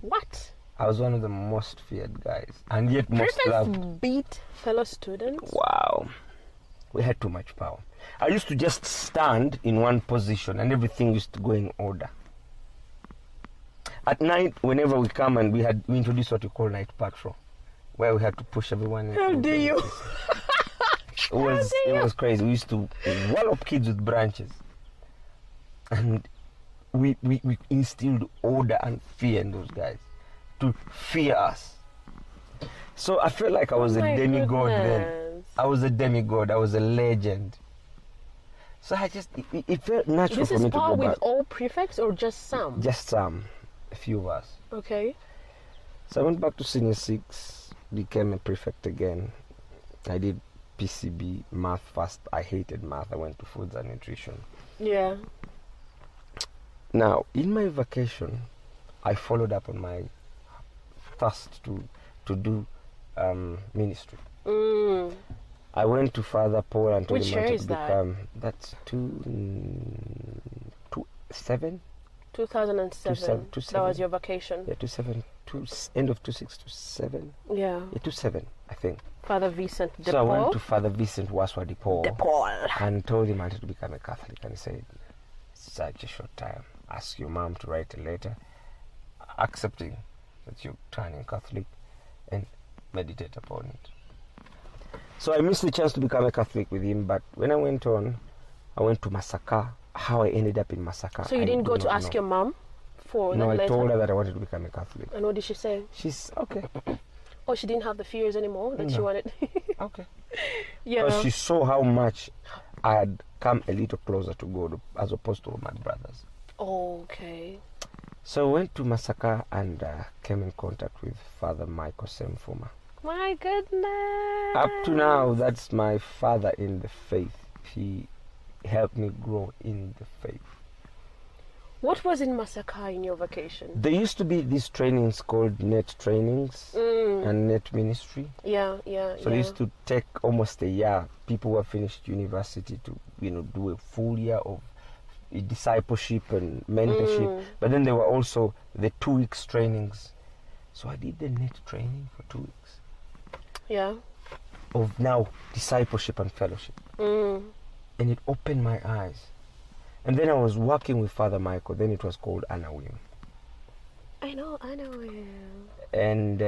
What? I was one of the most feared guys. And yet most loved. Prefects beat fellow students? Wow. We had too much power. I used to just stand in one position and everything used to go in order. At night, whenever we come and we introduced what we call night patrol, where we had to push everyone. How do you? It was crazy. We used to wallop kids with branches. And we instilled order and fear in those guys, to fear us. So I felt like I was a demigod then. I was a demigod. I was a legend. So it felt natural for me to go back. This is power with all prefects or just some? Just some. A few of us. Okay. So I went back to senior 6, became a prefect again. I did PCB, math first. I hated math. I went to foods and nutrition. Yeah. Now, in my vacation, I followed up on my thirst to do ministry. I went to Father Paul and told Which him I year wanted is to become... That's 2007. 2007. That was your vacation. Yeah, 2007. End of 2006 to 7. Yeah. Yeah, 2007, I think. Father Vincent de So Paul. I went to Father Vincent Waswa de Paul. De Paul. And told him I wanted to become a Catholic. And he said, such a short time. Ask your mom to write a letter accepting that you're turning Catholic and meditate upon it. So I missed the chance to become a Catholic with him, but when I went to Masaka, how I ended up in Masaka. So you didn't go to ask your mom for No, that I letter? told her that I wanted to become a Catholic. And what did she say? She's okay. Oh, she didn't have the fears anymore that she No. wanted. Okay. Yeah. Because she saw how much I had come a little closer to God as opposed to my brothers. Okay. So I went to Masaka and came in contact with Father Michael Semfuma. My goodness. Up to now, that's my father in the faith. He helped me grow in the faith. What was in Masaka in your vacation? There used to be these trainings called net trainings and net ministry. Yeah. So they used to take almost a year. People who have finished university to, do a full year of discipleship and mentorship. But then there were also the 2 weeks trainings. So I did the net training for 2 weeks. Yeah. Of now discipleship and fellowship. And it opened my eyes. And then I was working with Father Michael. Then it was called Anawim. I know him. And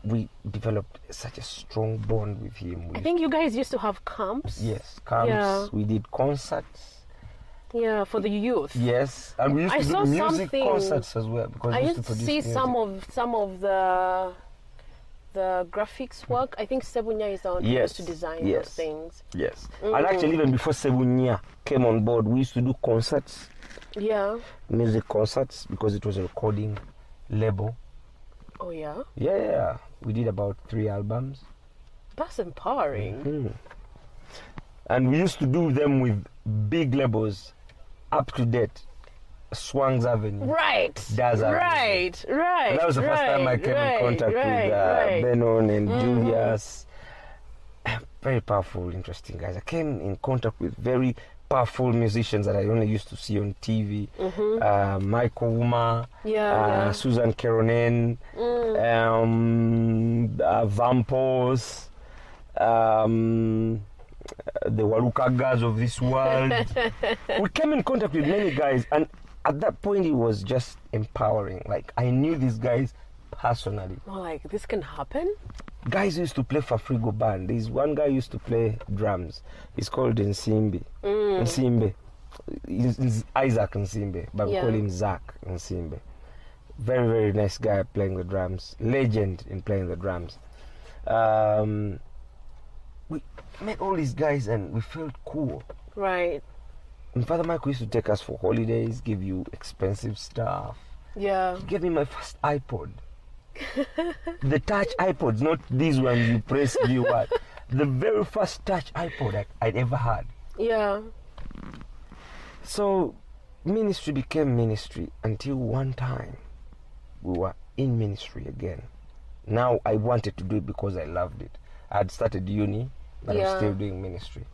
we developed such a strong bond with him. I think you guys used to have camps. Yes, camps. Yeah. We did concerts. Yeah, for the youth. Yes, and we used to do music concerts as well. Because I we used to produce see music. some of the graphics work. I think Sebunya is the one who used to design those things. Yes, and actually even before Sebunya came on board, we used to do concerts. Yeah. Music concerts, because it was a recording label. Oh yeah. Yeah, we did about 3 albums. That's empowering. And we used to do them with big labels, up to date. Swang's Avenue. Right. Daz Avenue. Right. And that was the first time I came in contact with Benon and Julius. Very powerful, interesting guys. I came in contact with very powerful musicians that I only used to see on TV. Michael Uma, Susan Keronen, Vampos, the Walukagas of this world. We came in contact with many guys, and at that point it was just empowering. Like, I knew these guys personally. Well, like, this can happen? Guys used to play for Frigo band. There's one guy used to play drums. He's called Nsimbe. Nsimbe. He's Isaac Nsimbe, but we call him Zach Nsimbe. Very, very nice guy playing the drums. Legend in playing the drums. We met all these guys and we felt cool. Right. And Father Michael used to take us for holidays, give you expensive stuff. Yeah. He gave me my first iPod. The touch iPods, not these ones you press view what. The very first touch iPod I'd ever had. Yeah. So ministry became ministry until one time we were in ministry again. Now I wanted to do it because I loved it. I had started uni, but I was still doing ministry.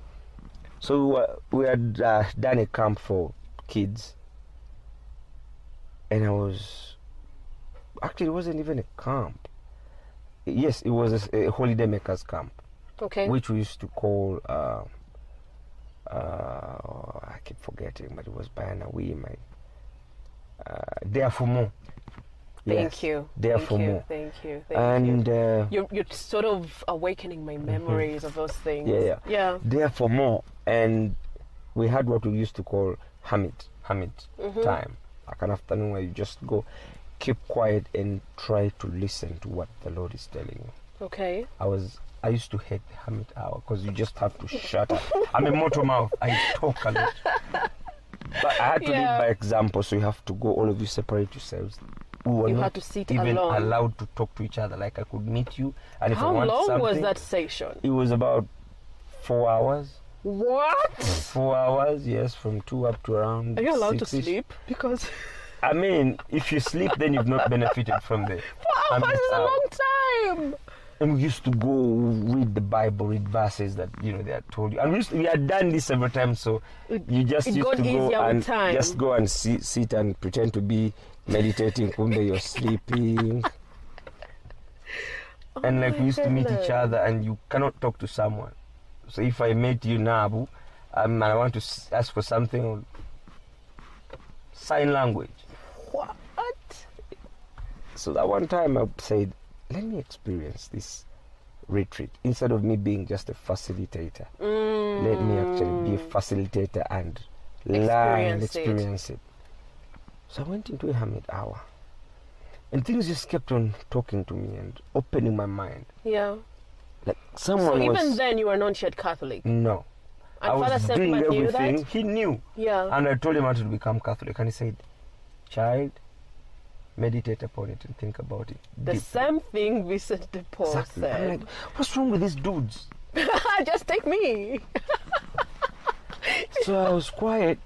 So we had done a camp for kids. And actually it wasn't even a camp. Yes, it was a holiday makers camp. Okay. Which we used to call, I keep forgetting, but it was by Anawim. Dare for more. Thank you. Thank you. Thank you. You're sort of awakening my memories of those things. Yeah. There for more. And we had what we used to call Hamid time. Like an afternoon where you just go, keep quiet and try to listen to what the Lord is telling you. Okay. I used to hate the Hamid hour because you just have to shut up. I'm a motor mouth. I talk a lot. But I had to lead by example, so you have to go, all of you separate yourselves. We were not had to sit even alone. allowed to talk to each other. Like, I could meet you, and if I How want long something, was that session? It was about 4 hours. What? 4 hours, yes, from 2 up to around. Are you allowed 6-ish. to sleep? Because I mean, if you sleep, then you've not benefited from the 4 hours is a long time. And we used to go read the Bible, read verses that they had told you. And we had done this several times, so you just used to go and just go and sit and pretend to be meditating. Kumbe you're sleeping. And like, we used to meet each other, and you cannot talk to someone. So if I met you now, and I want to ask for something, or sign language. What? So that one time I said, let me experience this retreat. Instead of me being just a facilitator, let me actually be a facilitator and experience it. So I went into a hermit hour. And things just kept on talking to me and opening my mind. Yeah. Like someone So even then you were not yet Catholic? No. And I was Father doing Septima knew everything. that? He knew. Yeah. And I told him how to become Catholic. And he said, child, meditate upon it and think about it. The deeply. same thing Vincent de Paul Exactly. said. I'm like, what's wrong with these dudes? Just take me. So I was quiet.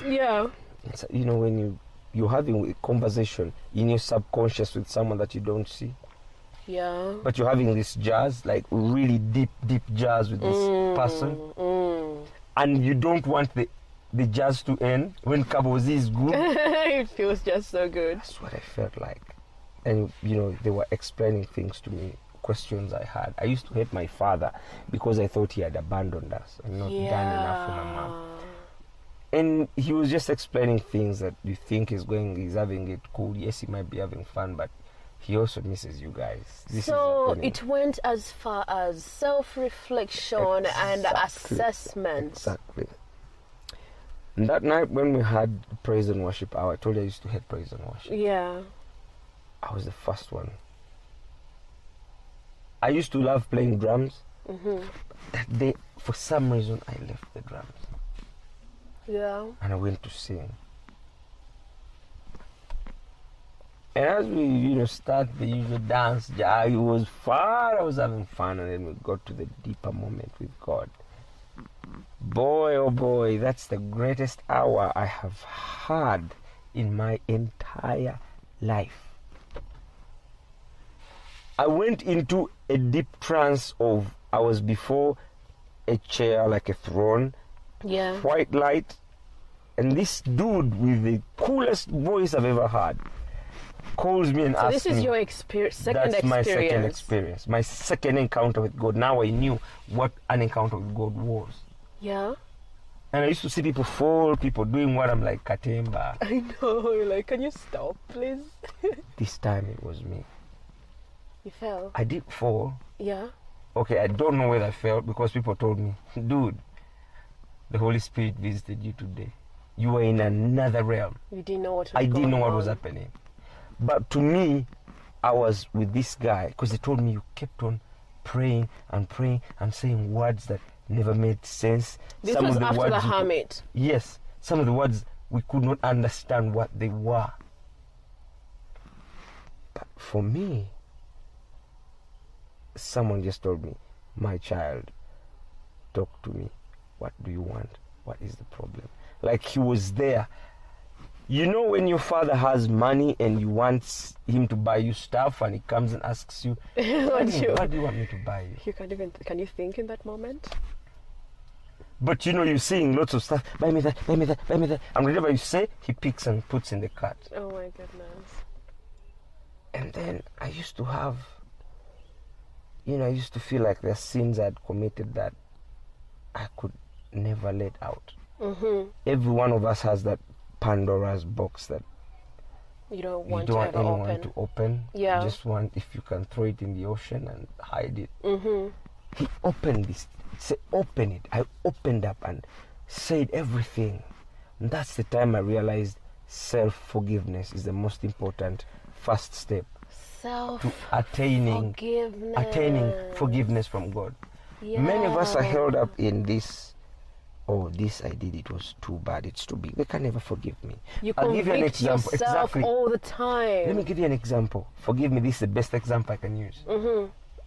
Yeah. It's, you know, when you're having a conversation in your subconscious with someone that you don't see. Yeah. But you're having this jazz, like really deep jazz with this person. And you don't want the jazz to end when Kabozi is good. It feels just so good. That's what I felt like. And, you know, they were explaining things to me, questions I had. I used to hate my father because I thought he had abandoned us and not done enough for my mom. And he was just explaining things that you think he's having it cool. Yes, he might be having fun, but he also misses you guys. So it went as far as self-reflection and assessment. Exactly. And that night when we had praise and worship hour, I told you I used to hate praise and worship. Yeah. I was the first one. I used to love playing drums. That day, for some reason, I left the drums. Yeah. And I went to sing. And as we, start the usual dance, it was fun. I was having fun, and then we got to the deeper moment with God. Boy, oh boy, that's the greatest hour I have had in my entire life. I went into a deep trance of, I was before a chair, like a throne, white light, and this dude with the coolest voice I've ever heard calls me and asks me. So this is your second experience. My second experience, my second encounter with God. Now I knew what an encounter with God was. Yeah. And I used to see people fall, people doing what I'm like, Katemba. I know, you're like, can you stop, please? This time it was me. You fell? I did fall. Yeah. Okay, I don't know whether I fell because people told me, dude, the Holy Spirit visited you today. You were in another realm. You didn't know what was I didn't know what was happening. But to me, I was with this guy because they told me you kept on praying and saying words that never made sense. This was after the hermit. Yes. Some of the words we could not understand what they were. But for me, someone just told me, my child, talk to me. What do you want? What is the problem? Like he was there. You know when your father has money and you want him to buy you stuff and he comes and asks you, what do you want me to buy you? You can't even, can you think in that moment? But you're seeing lots of stuff. Buy me that, buy me that, buy me that. And whatever you say, he picks and puts in the cart. Oh my goodness. And then I used to have, I used to feel like there's sins I'd committed that I could never let out. Every one of us has that Pandora's box that you don't want anyone to open. Yeah. You just want, if you can, throw it in the ocean and hide it. He opened this. Said, open it. I opened up and said everything. And that's the time I realized self-forgiveness is the most important first step to attaining forgiveness from God. Yeah. Many of us are held up in this, this I did, it was too bad, it's too big. They can never forgive me. I'll give you an example. Exactly. All the time. Let me give you an example. Forgive me, this is the best example I can use.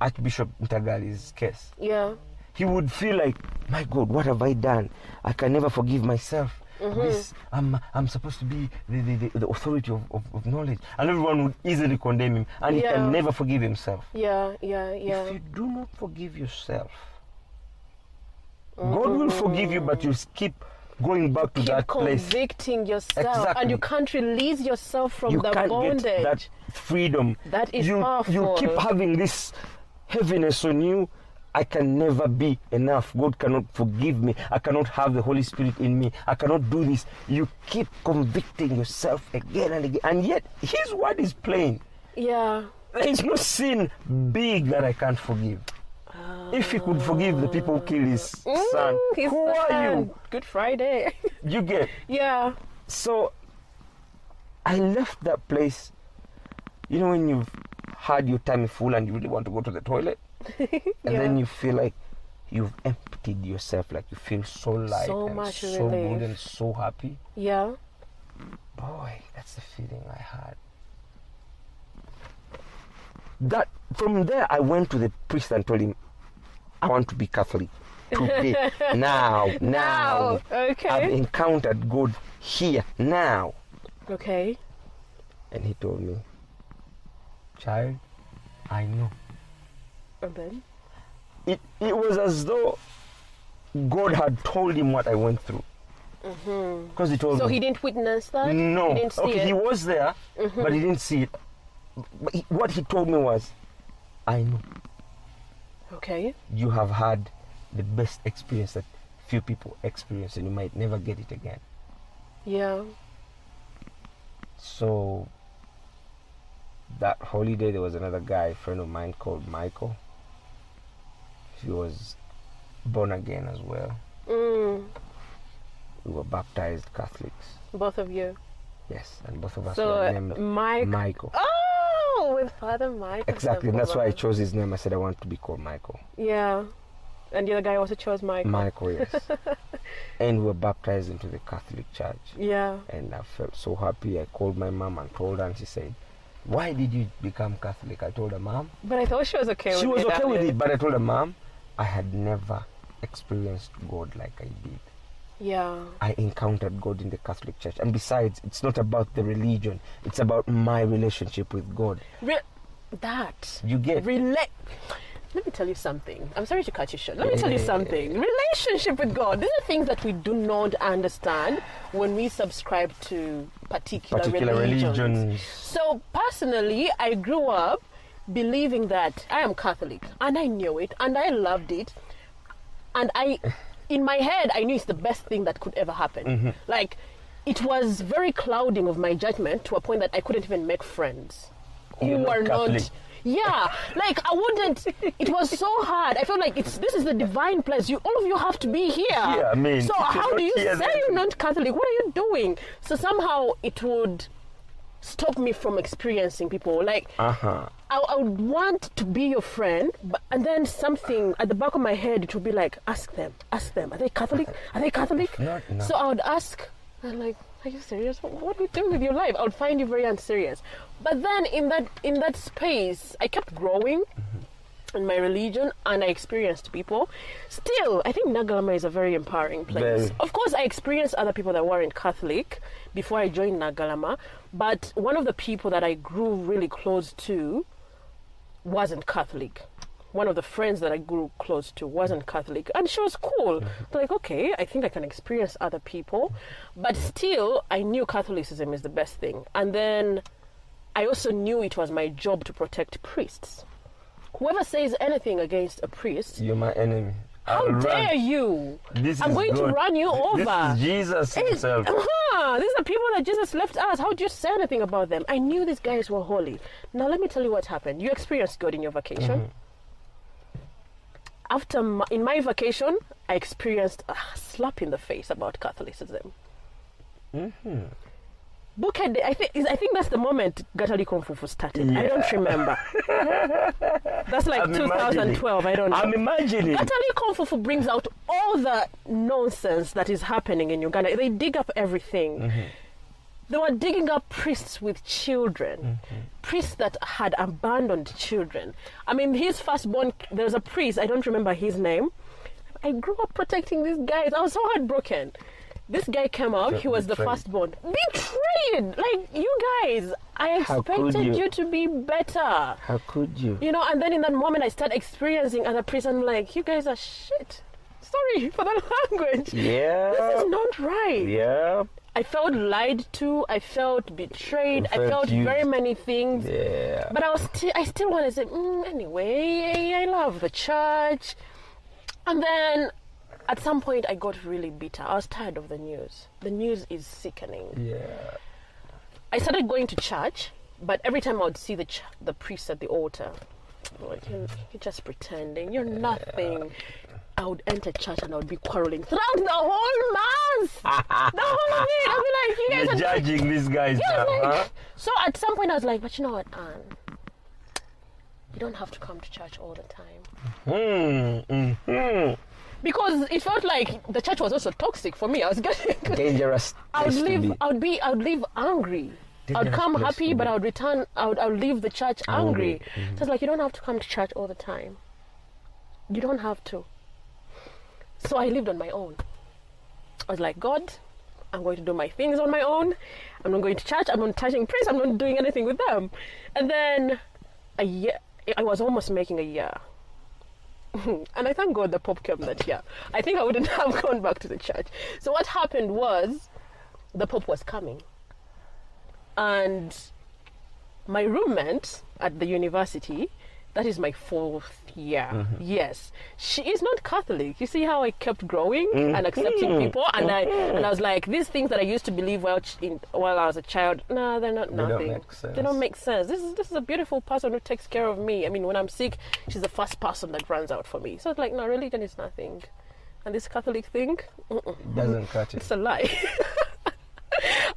Archbishop Ntagali's case. Yeah. He would feel like, my God, what have I done? I can never forgive myself. This, I'm supposed to be the authority of knowledge. And everyone would easily condemn him. And he can never forgive himself. Yeah. If you do not forgive yourself, God will forgive you, but you keep going back to that place. Convicting yourself. Exactly. And you can't release yourself from the can't bondage. Get that freedom. That is powerful. You keep having this heaviness on you. I can never be enough. God cannot forgive me. I cannot have the Holy Spirit in me. I cannot do this. You keep convicting yourself again and again. And yet, His word is plain. Yeah. There is no sin big that I can't forgive. If he could forgive the people who killed his son, who are you? Good Friday. You get? Yeah. So I left that place. You know when you've had your tummy full and you really want to go to the toilet? And then you feel like you've emptied yourself, like you feel so light and much so relief. good and so happy. Yeah. Boy, that's the feeling I had. That from there I went to the priest and told him, I want to be Catholic today. now. Okay. I've encountered God here now. Okay. And he told me, child, I know. And then? It was as though God had told him what I went through. Because he told me. So he didn't witness that? No. He didn't see it? He was there, but he didn't see it. But what he told me was, I know. Okay. You have had the best experience that few people experience, and you might never get it again. Yeah. So that holiday, there was another guy, a friend of mine called Michael. He was born again as well. We were baptized Catholics. Both of you? Yes, and both of us So were named Michael. Oh, with Father Michael. Exactly, and that's why I chose his name. I said I want to be called Michael. Yeah. And the other guy also chose Michael. Michael, yes. And we were baptized into the Catholic Church. Yeah. And I felt so happy. I called my mom and told her, and she said, why did you become Catholic? I told her, Mom. But I thought she was okay with it. She was okay with it, but I told her, Mom, I had never experienced God like I did. Yeah. I encountered God in the Catholic Church. And besides, it's not about the religion. It's about my relationship with God. You get? Let me tell you something. I'm sorry to cut you short. Let me tell you something. Relationship with God. These are things that we do not understand when we subscribe to particular religions. So personally, I grew up believing that I am Catholic, and I knew it, and I loved it, and in my head, I knew it's the best thing that could ever happen. Like, it was very clouding of my judgment to a point that I couldn't even make friends who were not. Yeah, like I wouldn't. It was so hard. I felt like this is the divine place. All of you have to be here. Yeah, I mean. So how do you say you're not Catholic? What are you doing? So somehow it would stop me from experiencing people. Like I would want to be your friend, and then something at the back of my head, it would be like, ask them. Are they Catholic? Are they Catholic? No. So I would ask, and like, are you serious? What are you doing with your life? I would find you very unserious. But then in that space, I kept growing in my religion, and I experienced people. Still, I think Nagalama is a very empowering place. Of course, I experienced other people that weren't Catholic before I joined Nagalama, but one of the people that I grew really close to wasn't Catholic. One of the friends that I grew close to wasn't Catholic, and she was cool. Like, okay, I think I can experience other people, but still, I knew Catholicism is the best thing. And then I also knew it was my job to protect priests. Whoever says anything against a priest, you're my enemy. How dare you? I'm going to run you over. This is Jesus himself. These are people that Jesus left us. How do you say anything about them? I knew these guys were holy. Now let me tell you what happened. You experienced God in your vacation. In my vacation, I experienced a slap in the face about Catholicism. I think that's the moment Gatali Kung Fu started. Yeah. I don't remember. That's like 2012. I don't know. I'm imagining. Gatali Kung Fu brings out all the nonsense that is happening in Uganda. They dig up everything. They were digging up priests with children, priests that had abandoned children. I mean, his firstborn, there's a priest, I don't remember his name. I grew up protecting these guys. I was so heartbroken. This guy came out, he was the firstborn. Betrayed! Like, you guys, I expected you to be better. How could you? You know, and then in that moment I started experiencing other priests, and I'm like, you guys are shit. Sorry for the language. Yeah. This is not right. Yeah. I felt lied to. I felt betrayed. I felt very many things. Yeah. But I still want to say, anyway, I love the church. And then at some point I got really bitter. I was tired of the news. The news is sickening. Yeah. I started going to church, but every time I would see the priest at the altar, Like, you're just pretending. You're nothing. I would enter church and I would be quarreling throughout the whole mass. The whole of it. I'd be like, you guys You're are judging these guys now, huh? So at some point I was like, but you know what, Anne? You don't have to come to church all the time. Because it felt like the church was also toxic for me. I was getting Dangerous. I would leave angry. I would come happy, but I would return. I would leave the church angry. So it's like, you don't have to come to church all the time. You don't have to. So I lived on my own. I was like, God, I'm going to do my things on my own. I'm not going to church. I'm not touching priests. I'm not doing anything with them. And then a year, I was almost making a year. And I thank God the Pope came that year. I think I wouldn't have gone back to the church. So what happened was, the Pope was coming. And my roommate at the university, that is my 4th year. Yes, she is not Catholic. You see how I kept growing and accepting people, and I was like, these things that I used to believe while I was a child, no, they're not nothing. They don't make sense. This is a beautiful person who takes care of me. I mean, when I'm sick, she's the first person that runs out for me. So it's like, no, religion is nothing, and this Catholic thing doesn't cut it. It's a lie.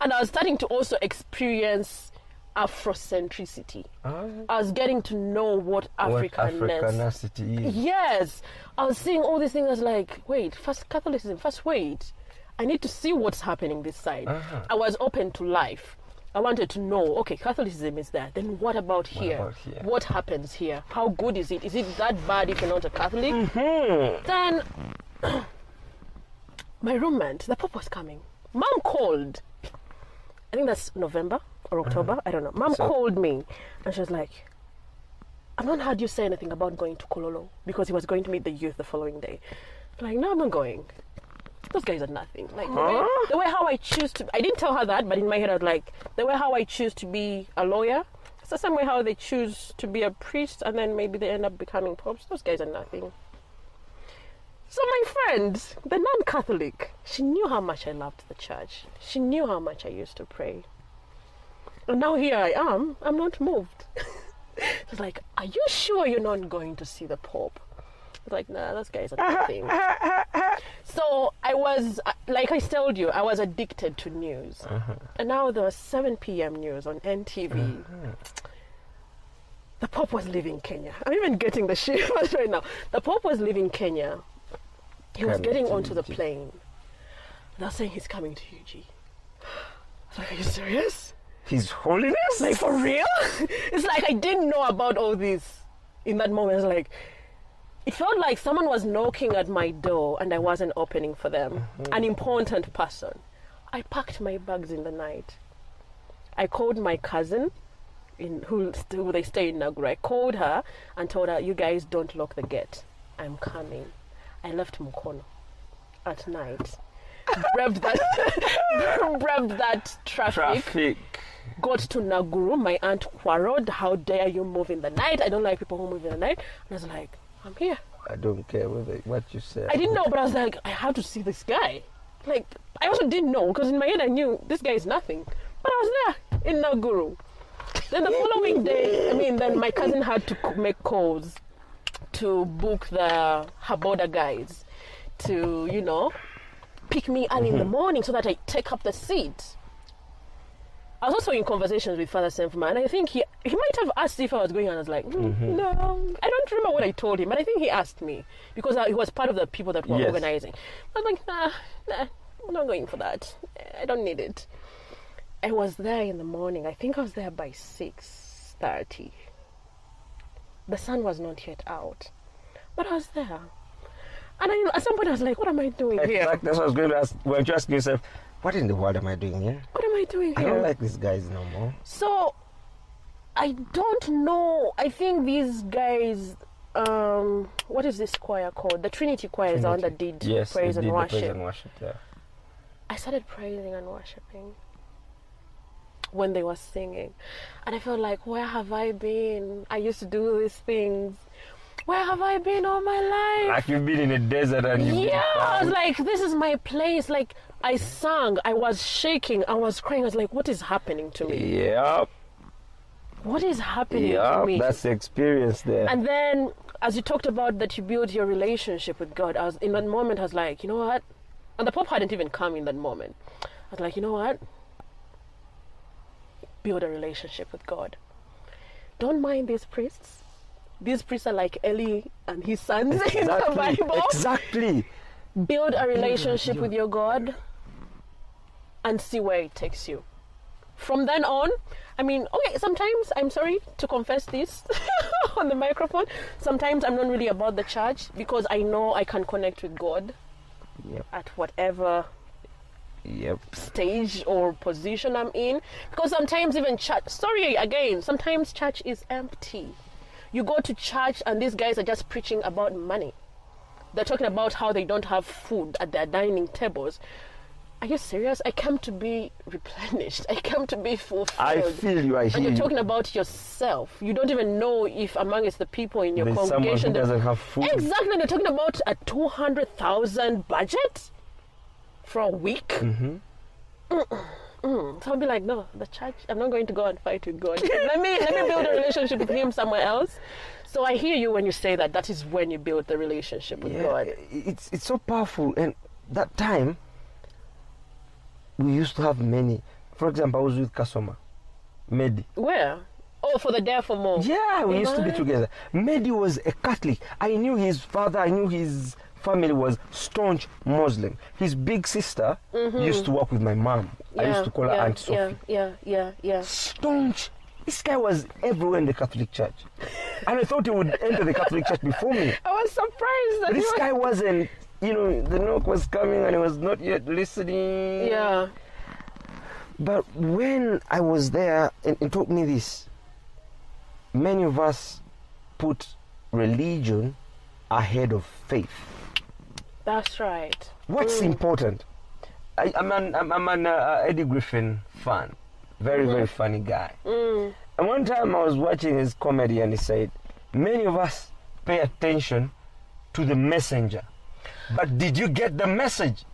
And I was starting to also experience Afrocentricity. I was getting to know what Africanity is. Yes. I was seeing all these things. I was like, wait, first Catholicism, wait. I need to see what's happening this side. I was open to life. I wanted to know, okay, Catholicism is there. Then what about here? What happens here? How good is it? Is it that bad if you're not a Catholic? Then my roommate, the Pope was coming. Mom called. I think that's November or October. I don't know. Mom called me and she was like, I've not heard you say anything about going to Kololo, because he was going to meet the youth the following day. I'm like, no, I'm not going. Those guys are nothing. Like the way how I choose to, I didn't tell her that, but in my head I was like, the way how I choose to be a lawyer, it's the same way how they choose to be a priest and then maybe they end up becoming popes. Those guys are nothing. So my friend, the non-Catholic, she knew how much I loved the church. She knew how much I used to pray. And now here I am, I'm not moved. She's like, are you sure you're not going to see the Pope? I was like, nah, those guys are nothing. So I was, like I told you, I was addicted to news. And now there was 7 p.m. news on NTV. The Pope was leaving Kenya. I'm even getting the shivers right now. The Pope was leaving Kenya. He was getting onto the plane. They're saying he's coming to UG. I was like, are you serious? His Holiness? Like, for real? It's like I didn't know about all this in that moment. It's like, it felt like someone was knocking at my door and I wasn't opening for them. An important person. I packed my bags in the night. I called my cousin, who they stay in Naguru. I called her and told her, you guys don't lock the gate. I'm coming. I left Mukono at night. Braved that traffic. Got to Naguru. My aunt quarreled. How dare you move in the night? I don't like people who move in the night. And I was like, I'm here. I don't care what you say. I didn't know, but I was like, I have to see this guy. Like, I also didn't know, because in my head I knew this guy is nothing. But I was there in Naguru. Then the following day, then my cousin had to make calls to book her border guides to, pick me early in the morning so that I take up the seat. I was also in conversations with Father Senfuma, and I think he might have asked if I was going, and I was like, no. I don't remember what I told him, but I think he asked me, because he was part of the people that were organizing. I was like, nah, I'm not going for that. I don't need it. I was there in the morning. I think I was there by 6:30. The sun was not yet out, but I was there. And at some point I was like, what am I doing here? That's what I was going to ask. Well, just ask yourself, what in the world am I doing here? What am I doing here? I don't like these guys no more. So, I don't know. I think these guys, what is this choir called? The Trinity choir is the one that did praise and worship. Praise and worship, yeah. I started praising and worshiping when they were singing. And I felt like, where have I been? I used to do these things. Where have I been all my life? Like you've been in a desert and you've been I was like, this is my place. Like, I sang, I was shaking, I was crying. I was like, what is happening to me? Yeah. what is happening to Yeah, me? that's the experience there. And then, as you talked about that you build your relationship with God, I was in that moment, I was like, you know what? And the Pope hadn't even come in that moment. I was like, you know what? Build a relationship with God. Don't mind these priests. These priests are like Eli and his sons in the Bible. Exactly. Build a relationship with your God and see where it takes you. From then on, I mean, okay, sometimes, I'm sorry to confess this on the microphone, sometimes I'm not really about the church because I know I can connect with God at whatever stage or position I'm in. Because sometimes even church, sometimes church is empty. You go to church and these guys are just preaching about money. They're talking about how they don't have food at their dining tables. Are you serious? I came to be replenished. I came to be fulfilled. I feel you. I hear And you're you. talking about yourself. You don't even know if amongst the people in your There's congregation someone who doesn't have food. Exactly. They're talking about a 200,000 budget for a week. Mm-hmm. So I'll be like, no, the church. I'm not going to go and fight with God. let me build a relationship with Him somewhere else. So I hear you when you say that. That is when you build the relationship with God. It's so powerful. And that time, we used to have many. For example, I was with Kasoma, Medi. Where? Oh, for the Dare for More. Yeah, we used to be together. Medi was a Catholic. I knew his father. I knew his family was staunch Muslim. His big sister used to work with my mom. I used to call her Aunt Sophie. Yeah. Staunch. This guy was everywhere in the Catholic Church. And I thought he would enter the Catholic Church before me. I was surprised that This guy wasn't, the knock was coming and he was not yet listening. Yeah. But when I was there, and it taught me this, many of us put religion ahead of faith. That's right. What's important? I'm an Eddie Griffin fan. Very, very funny guy. And one time I was watching his comedy and he said, many of us pay attention to the messenger. But did you get the message?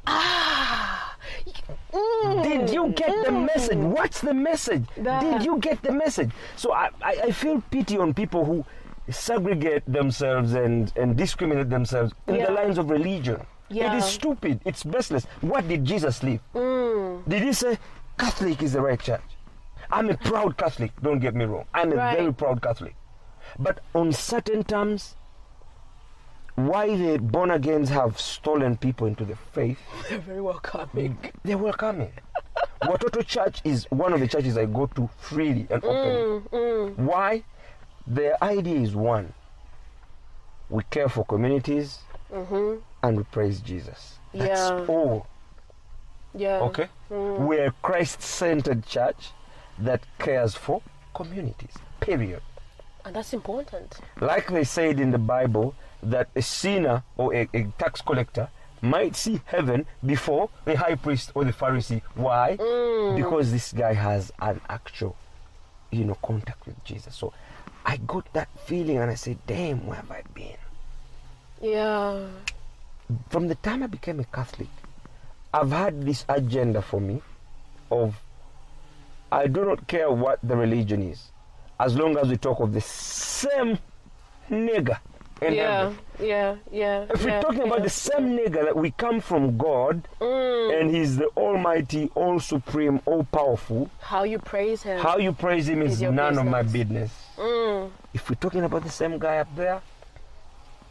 Did you get the message? What's the message? Did you get the message? So I feel pity on people who segregate themselves and discriminate themselves in the lines of religion. It is stupid. It's baseless. What did Jesus leave? Did he say Catholic is the right church? I'm a proud Catholic, don't get me wrong. I'm a very proud Catholic. But on certain terms, why the born-agains have stolen people into the faith... They're very welcoming. They're welcoming. Watoto Church is one of the churches I go to freely and openly. Why? The idea is one. We care for communities and we praise Jesus. That's all. Yeah. Okay? We're a Christ-centered church that cares for communities. Period. And that's important. Like they said in the Bible, that a sinner or a tax collector might see heaven before the high priest or the Pharisee. Why? Because this guy has an actual, contact with Jesus. So I got that feeling and I said, damn, where have I been? Yeah. From the time I became a Catholic, I've had this agenda for me of I do not care what the religion is, as long as we talk of the same nigger in heaven. Yeah. If we're talking about the same nigger, that we come from God and He's the Almighty, All Supreme, All Powerful. How you praise Him. How you praise Him is none of my business. If we're talking about the same guy up there,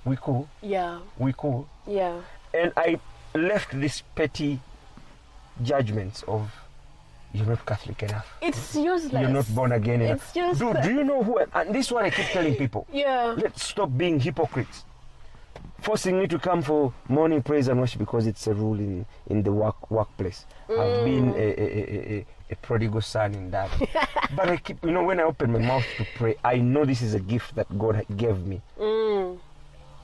we cool. Yeah. We cool. Yeah. And I left these petty judgments of you're not Catholic enough. It's useless. You're not born again enough. It's useless. Dude, do you know who? And this one I keep telling people. Yeah. Let's stop being hypocrites. Forcing me to come for morning praise and worship because it's a rule in the workplace. I've been a prodigal son in that. But I keep, when I open my mouth to pray, I know this is a gift that God gave me.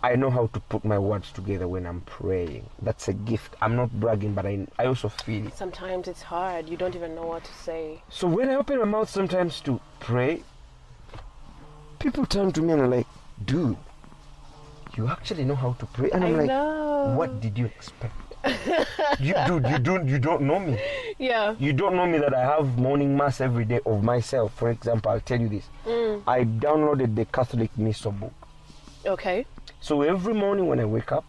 I know how to put my words together when I'm praying. That's a gift. I'm not bragging, but I also feel it. Sometimes it's hard. You don't even know what to say. So when I open my mouth sometimes to pray, people turn to me and are like, dude, you actually know how to pray? And I'm like, what did you expect? You don't know me. Yeah. You don't know me that I have morning mass every day of myself. For example, I'll tell you this. I downloaded the Catholic Missal book. Okay. So every morning when I wake up,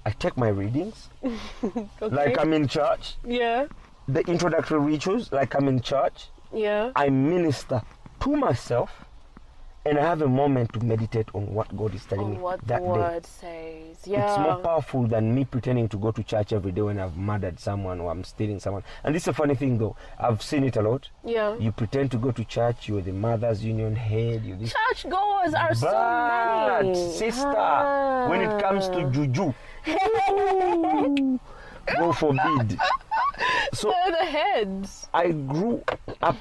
I take my readings, Okay. like I'm in church. Yeah. The introductory rituals, like I'm in church. Yeah. I minister to myself, and I have a moment to meditate on what God is telling me What that the day. word says. Yeah. It's more powerful than me pretending to go to church every day when I've murdered someone or I'm stealing someone. And this is a funny thing though. I've seen it a lot. Yeah. You pretend to go to church, you're the Mothers Union head, you're this. Church goers are so But, many. sister, when it comes to juju, God forbid. So They're the heads. I grew up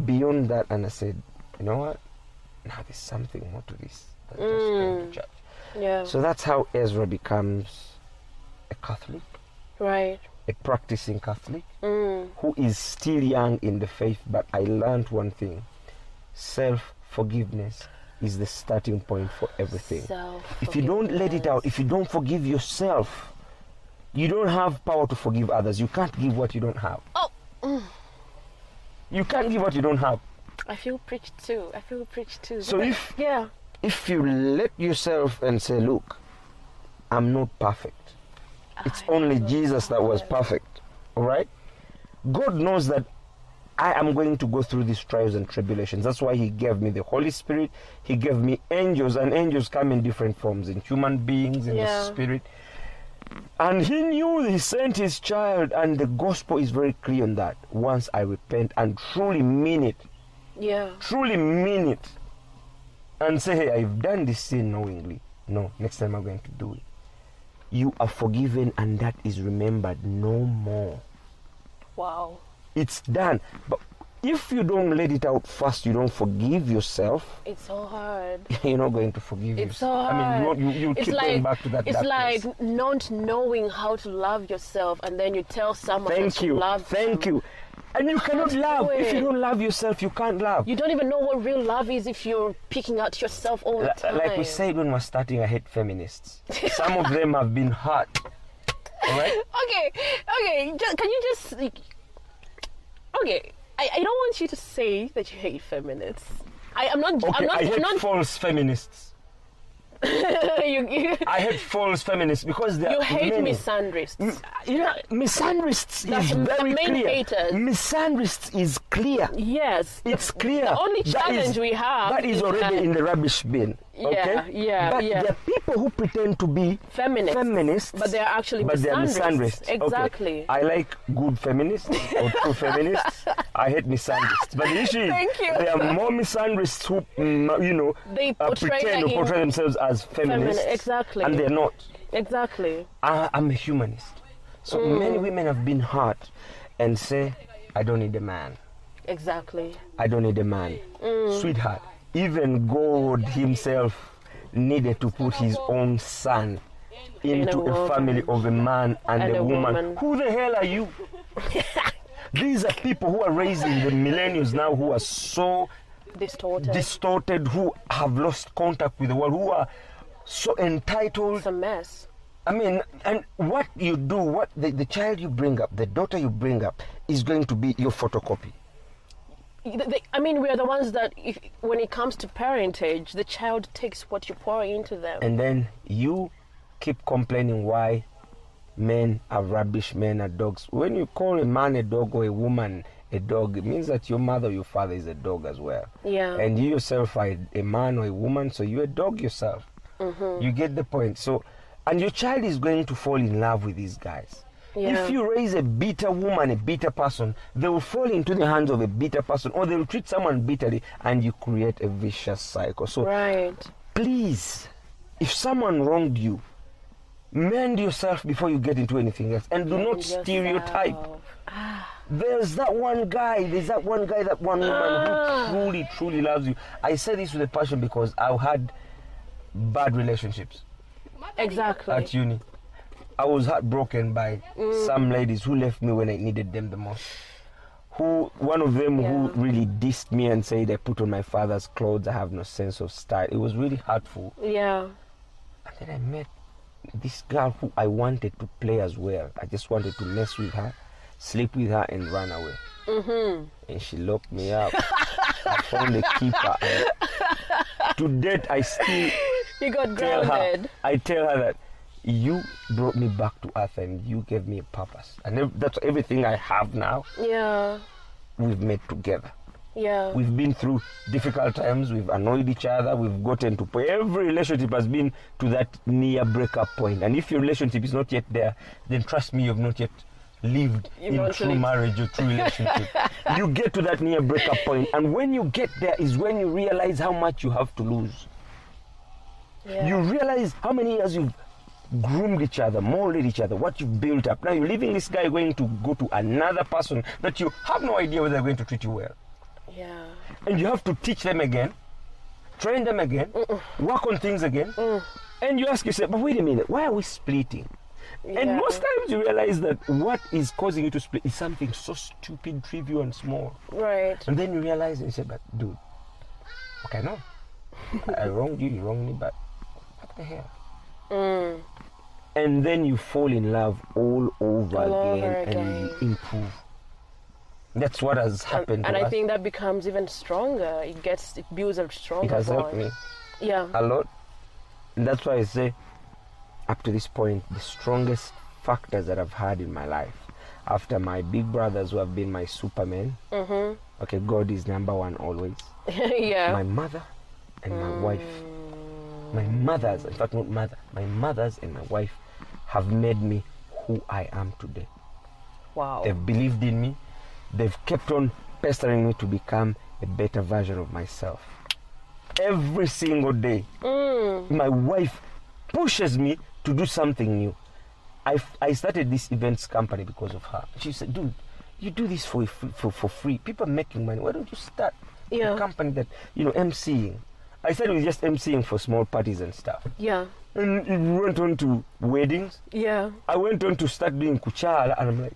beyond that and I said, you know what? Now there's something more to this than just going to church. Yeah. So that's how Ezra becomes a Catholic, Right. a practicing Catholic, who is still young in the faith. But I learned one thing: self-forgiveness is the starting point for everything. If you don't let it out, if you don't forgive yourself, you don't have power to forgive others. You can't give what you don't have. You can't give what you don't have. I feel preached too. So yeah. if you let yourself and say, look, I'm not perfect. It's only Jesus that was perfect. All right? God knows that I am going to go through these trials and tribulations. That's why he gave me the Holy Spirit. He gave me angels, and angels come in different forms, in human beings, in the spirit. And he knew he sent his child, and the gospel is very clear on that. Once I repent and truly mean it, and say, hey, I've done this sin knowingly. No, next time I'm going to do it. You are forgiven, and that is remembered no more. Wow. It's done. But if you don't let it out first, you don't forgive yourself. It's so hard. You're not going to forgive yourself. It's so hard. I mean, you keep going back to that. It's like place. not knowing how to love yourself, and then you tell someone to love Thank you. And you cannot love. If you don't love yourself, you can't love. You don't even know what real love is if you're picking out yourself all the time. Like we said when we're starting, I hate feminists. Some of them have been hurt. All right? Okay. Can you just... Okay. I don't want you to say that you hate feminists. I'm not... I hate false feminists. I hate false feminists because they are hate many. misandrists. Misandrists That's is very the main clear. haters. Misandrists is clear. Yes. It's clear. The only challenge we have that is already in the rubbish bin. Okay? But there are people who pretend to be feminists, but they are actually misandrists. Exactly. Okay. I like good feminists or true feminists. I hate misandrists. But the issue is there are more misandrists who, they portray themselves as feminists. Exactly. And they're not. Exactly. I'm a humanist. So many women have been hurt and say, I don't need a man. Exactly. I don't need a man. Sweetheart, even God himself needed to put his own son into a family of a man and a woman. Who the hell are you? These are people who are raising the millennials now who are so distorted, who have lost contact with the world, who are so entitled. It's a mess. I mean, and what you do, what the child you bring up, the daughter you bring up, is going to be your photocopy. I mean, we are the ones that, when it comes to parentage, the child takes what you pour into them. And then you keep complaining why men are rubbish, men are dogs. When you call a man a dog or a woman a dog, it means that your mother or your father is a dog as well. Yeah. And you yourself are a man or a woman, so you're a dog yourself. You get the point. So, and your child is going to fall in love with these guys. If you raise a bitter woman, a bitter person, they will fall into the hands of a bitter person, or they will treat someone bitterly, and you create a vicious cycle. So please, if someone wronged you, mend yourself before you get into anything else, and do not stereotype. There's that one guy, that one woman who truly loves you. I say this with a passion because I've had bad relationships. Exactly. At uni. I was heartbroken by some ladies who left me when I needed them the most. One of them who really dissed me and said I put on my father's clothes, I have no sense of style. It was really hurtful. Yeah. And then I met this girl who I wanted to play as well. I just wanted to mess with her, sleep with her, and run away. Mm-hmm. And she locked me up. I found a keeper. And to date, I still You got grounded. I tell her that you brought me back to earth and you gave me a purpose. And that's everything I have now. Yeah. We've made together. Yeah. We've been through difficult times. We've annoyed each other. We've gotten to point. Every relationship has been to that near breakup point. And if your relationship is not yet there, then trust me, you've not yet lived in true marriage or true relationship. You get to that near breakup point, and when you get there is when you realize how much you have to lose. Yeah. You realize how many years you've groomed each other, molded each other, what you've built up. Now you're leaving this guy going to go to another person that you have no idea whether they're going to treat you well. Yeah. And you have to teach them again, train them again, work on things again. And you ask yourself, but wait a minute, why are we splitting? Yeah. And most times you realize that what is causing you to split is something so stupid, trivial, and small. Right. And then you realize and you say, but dude, okay, no. I wronged you, you wronged me, but what the hell? And then you fall in love all over again and you improve. That's what has happened and to I us. think that becomes even stronger. It builds a stronger It has bond. helped me Yeah. a lot. And that's why I say, up to this point, the strongest factors that I've had in my life, after my big brothers who have been my supermen, okay, God is number one always. Yeah. My mother and my wife. My mothers, in fact not mother, my mothers and my wife have made me who I am today. Wow. They've believed in me. They've kept on pestering me to become a better version of myself. Every single day, my wife pushes me to do something new. I started this events company because of her. She said, dude, you do this for free. People are making money. Why don't you start a company that, emceeing? I started with just emceeing for small parties and stuff. Yeah. And it went on to weddings. Yeah. I went on to start doing kuchala, and I'm like,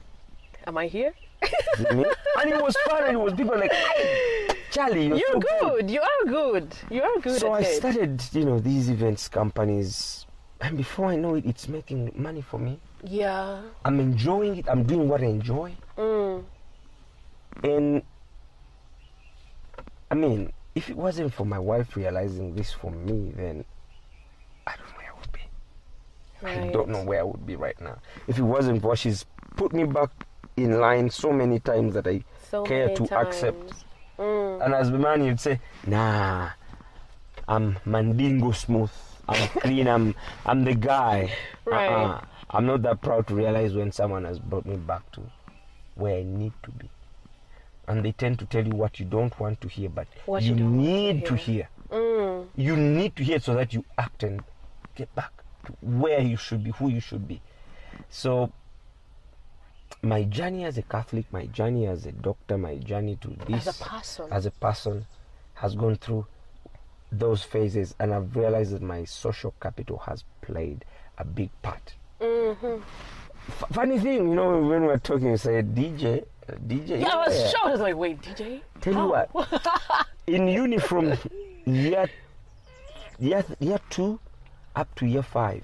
am I here? is it me? And it was fun, and it was people like, hey, Charlie, you're so good. You are good. You are good so at I it. started, these events companies, and before I know it, it's making money for me. Yeah. I'm enjoying it. I'm doing what I enjoy. And I mean, if it wasn't for my wife realizing this for me, then I don't know where I would be. Right. I don't know where I would be right now. If it wasn't for she's put me back in line so many times that I care to accept. And as the man, you'd say, nah, I'm mandingo smooth. I'm clean. I'm the guy. Right. I'm not that proud to realize when someone has brought me back to where I need to be. And they tend to tell you what you don't want to hear, but What you you don't want to need to hear. You need to hear it so that you act and get back to where you should be, who you should be. So my journey as a Catholic, my journey as a doctor, my journey to this as a person has gone through those phases, and I've realized that my social capital has played a big part. Funny thing, when we were talking, you said DJ. Yeah, I was shocked. I was like, wait, DJ? Tell you what, in uni from year 2 up to year 5,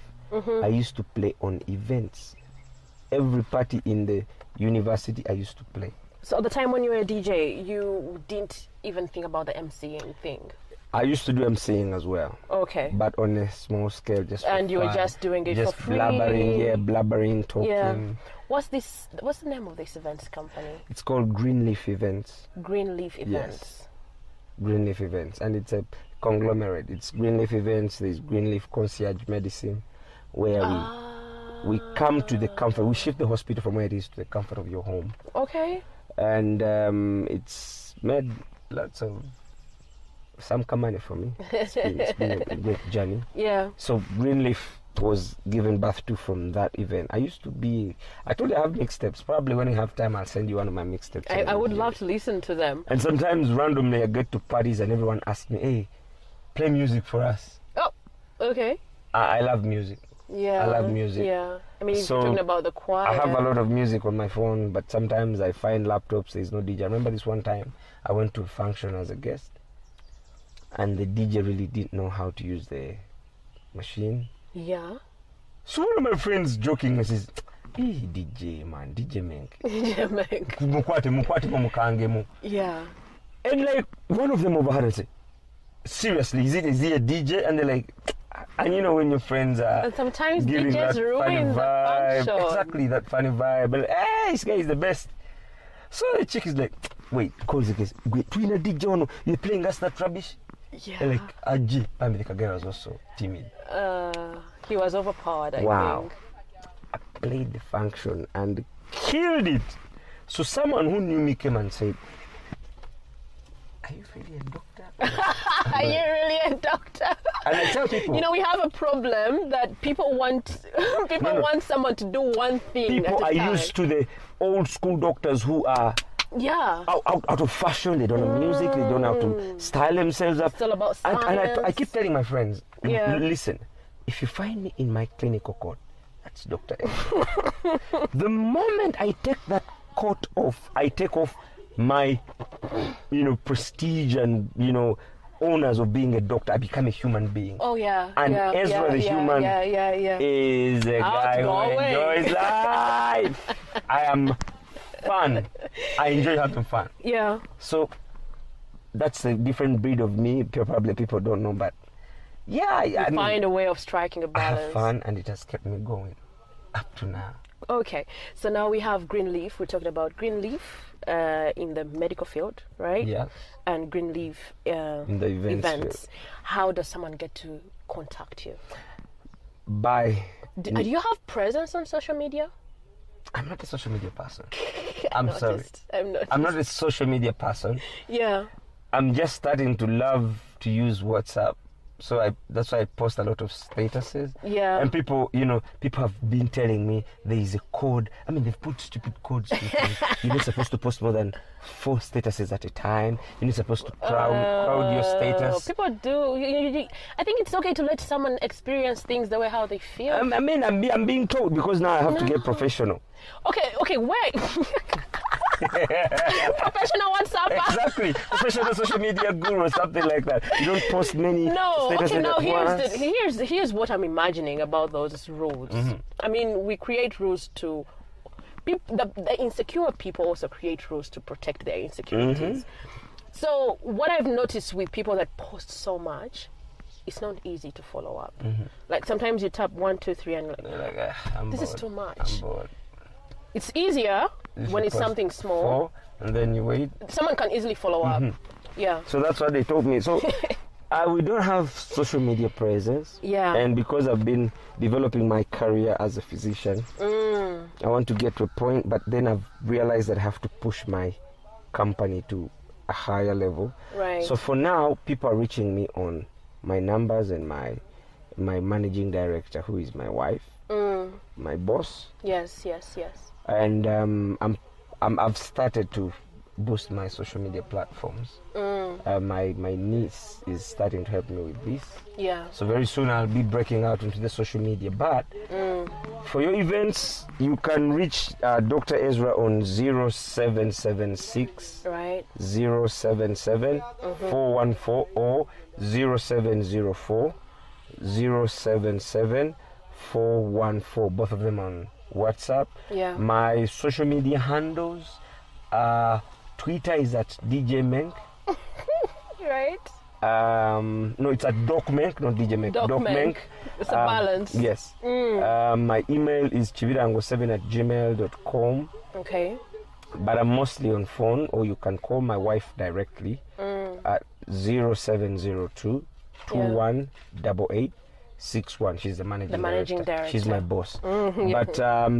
I used to play on events. Every party in the university, I used to play. So at the time when you were a DJ, you didn't even think about the MCing thing? I used to do MCing as well. Okay. But on a small scale, just and you fun. were just doing it just for free? blabbering, talking. Yeah. What's the name of this events company? It's called Greenleaf Events. Greenleaf Events. Yes. Greenleaf Events. And it's a conglomerate. It's Greenleaf Events, there's Greenleaf Concierge Medicine, where we come to the comfort. We shift the hospital from where it is to the comfort of your home. Okay. And it's made lots of some money for me. It's been a great journey. Yeah. So Greenleaf was given birth to from that event. I told you I have mixtapes. Probably when I have time, I'll send you one of my mixtapes. I would love to listen to them. And sometimes randomly I get to parties and everyone asks me, hey, play music for us. Oh, okay. I love music. Yeah. I love music. Yeah. I mean, So, you're talking about the choir. I have a lot of music on my phone, but sometimes I find laptops, there's no DJ. I remember this one time I went to a function as a guest, and the DJ really didn't know how to use the machine. Yeah. So one of my friends jokingly says, hey, DJ man, DJ Menk. DJ Menk. Mukwate mukangemu. Yeah. And like one of them overheard and said, seriously, is he a DJ? And they're like, and you know when your friends are and sometimes giving DJs that ruin funny the vibe, function. exactly that funny vibe. But like, hey, this guy is the best. So the chick is like, wait, calls the case. Wait, twin a DJ ono, you're playing us that rubbish? Yeah. And like Aji, I mean the guy was also timid. He was overpowered, I think. I played the function and killed it. So someone who knew me came and said, are you really a doctor? Are you really a doctor? And I tell people, you know, we have a problem that people want want someone to do one thing. People at a are time. used to the old school doctors who are out of fashion. They don't know music. They don't know how to style themselves up. It's all about science. And I keep telling my friends, Yeah. listen, if you find me in my clinical coat, that's Dr. Ezra. The moment I take that coat off, I take off my, prestige and, honors of being a doctor. I become a human being. Oh, yeah. And Ezra the human is a guy who enjoys life. I am fun. I enjoy having fun. Yeah. So that's a different breed of me. Probably people don't know, but I find a way of striking a balance. I have fun, and it has kept me going up to now. Okay, so now we have Greenleaf. We're talking about Greenleaf in the medical field, right? Yeah. And Greenleaf in the events. Field. How does someone get to contact you? Do you have presence on social media? I'm not a social media person. I'm sorry. I'm not a social media person. Yeah. I'm just starting to love to use WhatsApp. So that's why I post a lot of statuses. Yeah. And people have been telling me there is a code. I mean, they've put stupid codes. You're not supposed to post more than 4 statuses at a time. You're not supposed to crowd your status. People do. I think it's okay to let someone experience things the way how they feel. I'm being told because now I have to get professional. Okay, wait. Professional WhatsApp. Exactly. Professional social media guru or something like that. You don't post many statuses at once. Here's what I'm imagining about those rules. Mm-hmm. I mean, we create rules to... The insecure people also create rules to protect their insecurities. Mm-hmm. So what I've noticed with people that post so much, it's not easy to follow up. Mm-hmm. Like sometimes you tap 1, 2, 3 and you're like, this bored. Is too much. I'm bored. It's easier when it's something small. 4, and then you wait. Someone can easily follow up. Yeah. So that's what they told me. So we don't have social media presence. Yeah. And because I've been developing my career as a physician, I want to get to a point, but then I've realized that I have to push my company to a higher level. Right. So for now, people are reaching me on my numbers and my managing director, who is my wife, my boss. Yes. And I've started to boost my social media platforms. My niece is starting to help me with this. Yeah. So very soon I'll be breaking out into the social media. But for your events, you can reach Dr. Ezra on 0776 right 077 414 or 0704 077 414. Both of them on WhatsApp. Yeah. My social media handles, Twitter is at DJ Menk. Right. No, it's at Doc Menk, not DJ Menk. Doc Menk. It's a balance. Yes. My email is chibirango7@gmail.com. Okay. But I'm mostly on phone, or you can call my wife directly at 0702 218861. She's the managing director. She's my boss. But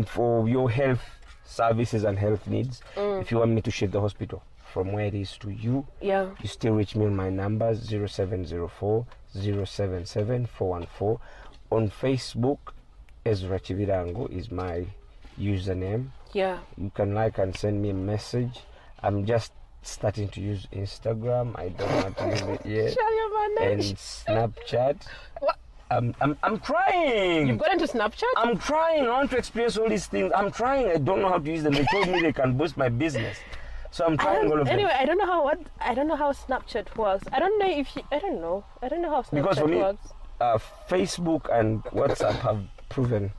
for your health services and health needs, if you want me to shift the hospital from where it is to you, you still reach me on my numbers 0704 077 414. On Facebook, Ezra Kibirango is my username. Yeah. You can like and send me a message. I'm just starting to use Instagram. I don't know how to use it yet. And Snapchat. What? I'm trying. You've got into Snapchat? I'm trying. I want to experience all these things. I'm trying. I don't know how to use them. They told me they can boost my business, so I'm trying all of them. Anyway, I don't know how Snapchat works. I don't know how Snapchat because for me, works. Facebook and WhatsApp have proven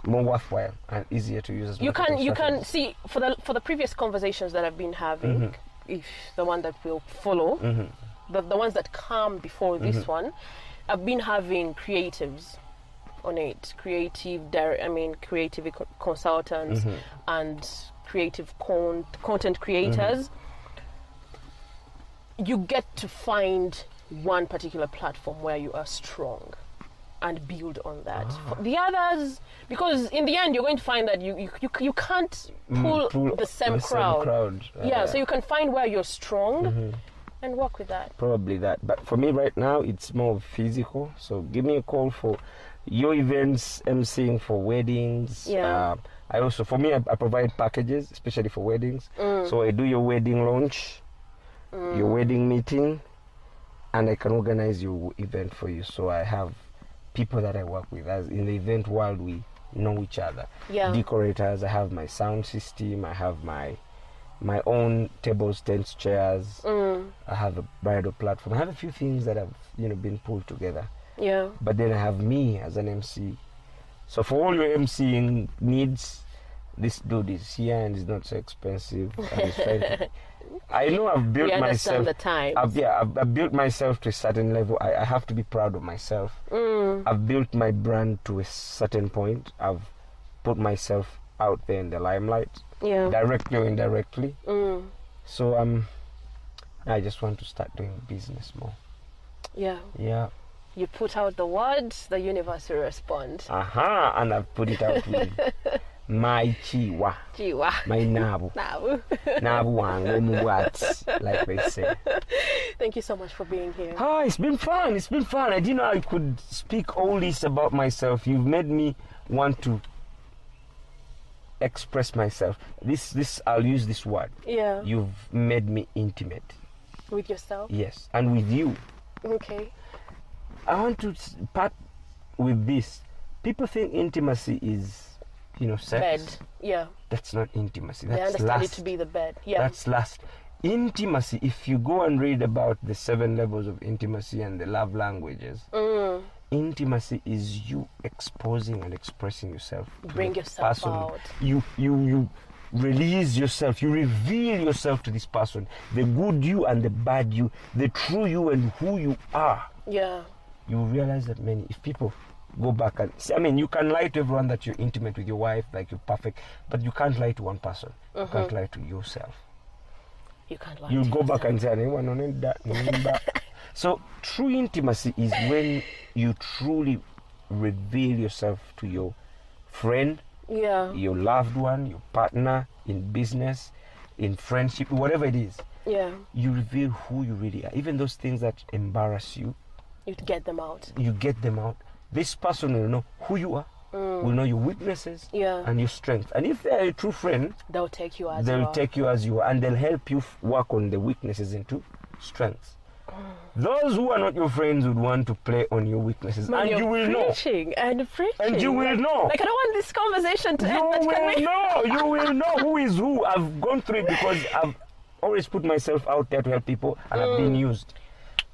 more worthwhile and easier to use as you can see for the previous conversations that I've been having, if the one that will follow, the ones that come before this one, I've been having creatives on it, creative consultants and creative content creators. You get to find one particular platform where you are strong and build on that. The others, because in the end you're going to find that you can't pull the same crowd. So you can find where you're strong and work with that. Probably that. But for me right now, it's more physical. So give me a call for your events, emceeing for weddings. I also, for me, I provide packages, especially for weddings. So I do your wedding launch, your wedding meeting, and I can organize your event for you. So I have people that I work with. As in the event world, we know each other. Decorators, I have my sound system, I have my own tables, tents, chairs. I have a bridal platform. I have a few things that have been pulled together. But then I have me as an MC. So for all your MCing needs, this dude is here and it's not so expensive. I know I've built myself. The time. I've built myself to a certain level. I have to be proud of myself. I've built my brand to a certain point. I've put myself out there in the limelight, directly or indirectly. So I just want to start doing business more. You put out the words, the universe will respond. And I've put it out with my chiwa, my nabu wangu, like they say. Thank you so much for being here. It's been fun. I didn't know I could speak all this about myself. You've made me want to express myself. This I'll use this word. You've made me intimate with yourself. Yes, and with you. Okay. I want to part with this. People think intimacy is, sex. Bed. That's not intimacy. They understand it to be the bed. That's lust. Intimacy, if you go and read about the 7 levels of intimacy and the love languages, intimacy is you exposing and expressing yourself. Bring yourself out. You release yourself. You reveal yourself to this person. The good you and the bad you. The true you and who you are. You realize that if people go back and you can lie to everyone that you're intimate with your wife, like you're perfect, but you can't lie to one person. You can't lie to yourself. You can't lie. You to go yourself. back and say, "Anyone on that?" So true intimacy is when you truly reveal yourself to your friend, your loved one, your partner, in business, in friendship, whatever it is. You reveal who you really are. Even those things that embarrass you, you get them out. This person will know who you are, will know your weaknesses and your strengths. And if they're a true friend, they'll take you as you are, and they'll help you work on the weaknesses into strengths. Those who are not your friends would want to play on your weaknesses, and you will know. And you will know. Like, I don't want this conversation to end. You will know who is who. I've gone through it because I've always put myself out there to help people, and I've been used.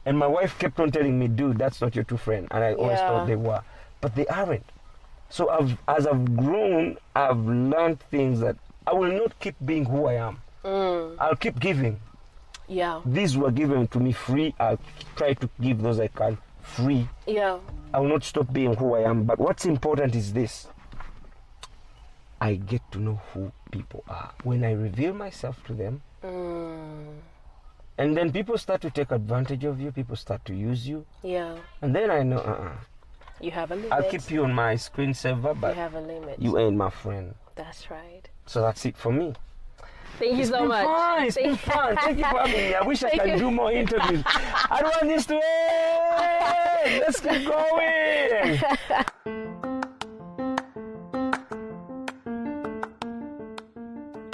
And my wife kept on telling me, "Dude, that's not your true friend." And I always thought they were, but they aren't. So as I've grown, I've learned things that I will not keep being who I am. I'll keep giving. These were given to me free. I'll try to give those I can free. I will not stop being who I am. But what's important is this. I get to know who people are. When I reveal myself to them, and then people start to take advantage of you, people start to use you. And then I know, you have a limit. I'll keep you on my screensaver, but you have a limit. You ain't my friend. That's right. So that's it for me. Thank you so much. It's been fun. Thank you for having me. I wish I can do more interviews. I don't want this to end. Let's keep going.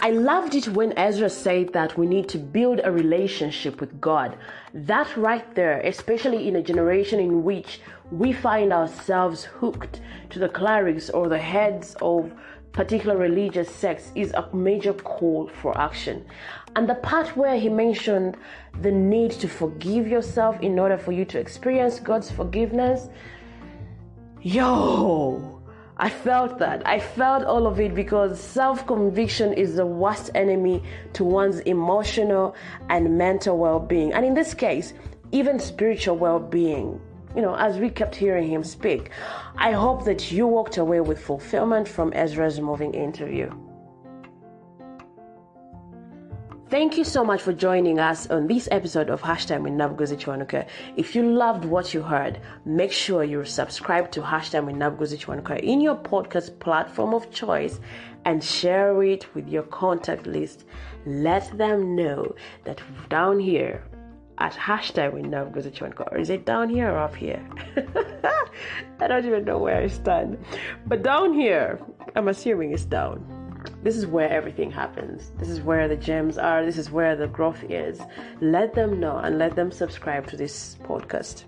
I loved it when Ezra said that we need to build a relationship with God. That right there, especially in a generation in which we find ourselves hooked to the clerics or the heads of particular religious sects, is a major call for action. And the part where he mentioned the need to forgive yourself in order for you to experience God's forgiveness, I felt that. I felt all of it because self-conviction is the worst enemy to one's emotional and mental well-being. And in this case, even spiritual well-being. As we kept hearing him speak, I hope that you walked away with fulfillment from Ezra's moving interview. Thank you so much for joining us on this episode of Hashtag with Nabuguzi Kiwanuka. If you loved what you heard, make sure you subscribe to Hashtag with Nabuguzi Kiwanuka in your podcast platform of choice and share it with your contact list. Let them know that down here at Hashtag with Nabuguzi Kiwanuka, or is it down here or up here? I don't even know where I stand. But down here, I'm assuming it's down. This is where everything happens. This is where the gems are. This is where the growth is. Let them know and let them subscribe to this podcast.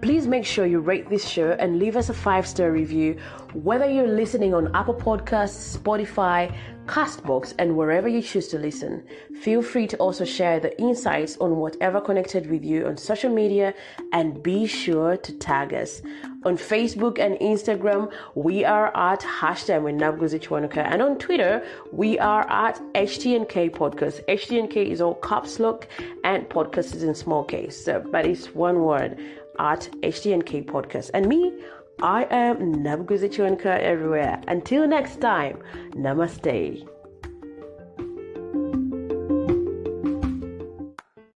Please make sure you rate this show and leave us a 5-star review, whether you're listening on Apple Podcasts, Spotify, Castbox, and wherever you choose to listen. Feel free to also share the insights on whatever connected with you on social media, and be sure to tag us. On Facebook and Instagram, we are at Hashtag with Nabuguzi Kiwanuka, and on Twitter, we are at HTNK Podcast. HTNK is all caps lock and podcast is in small case, but it's one word, at HTNK Podcast. And me, I am Nabuguzi Kiwanuka everywhere. Until next time, namaste.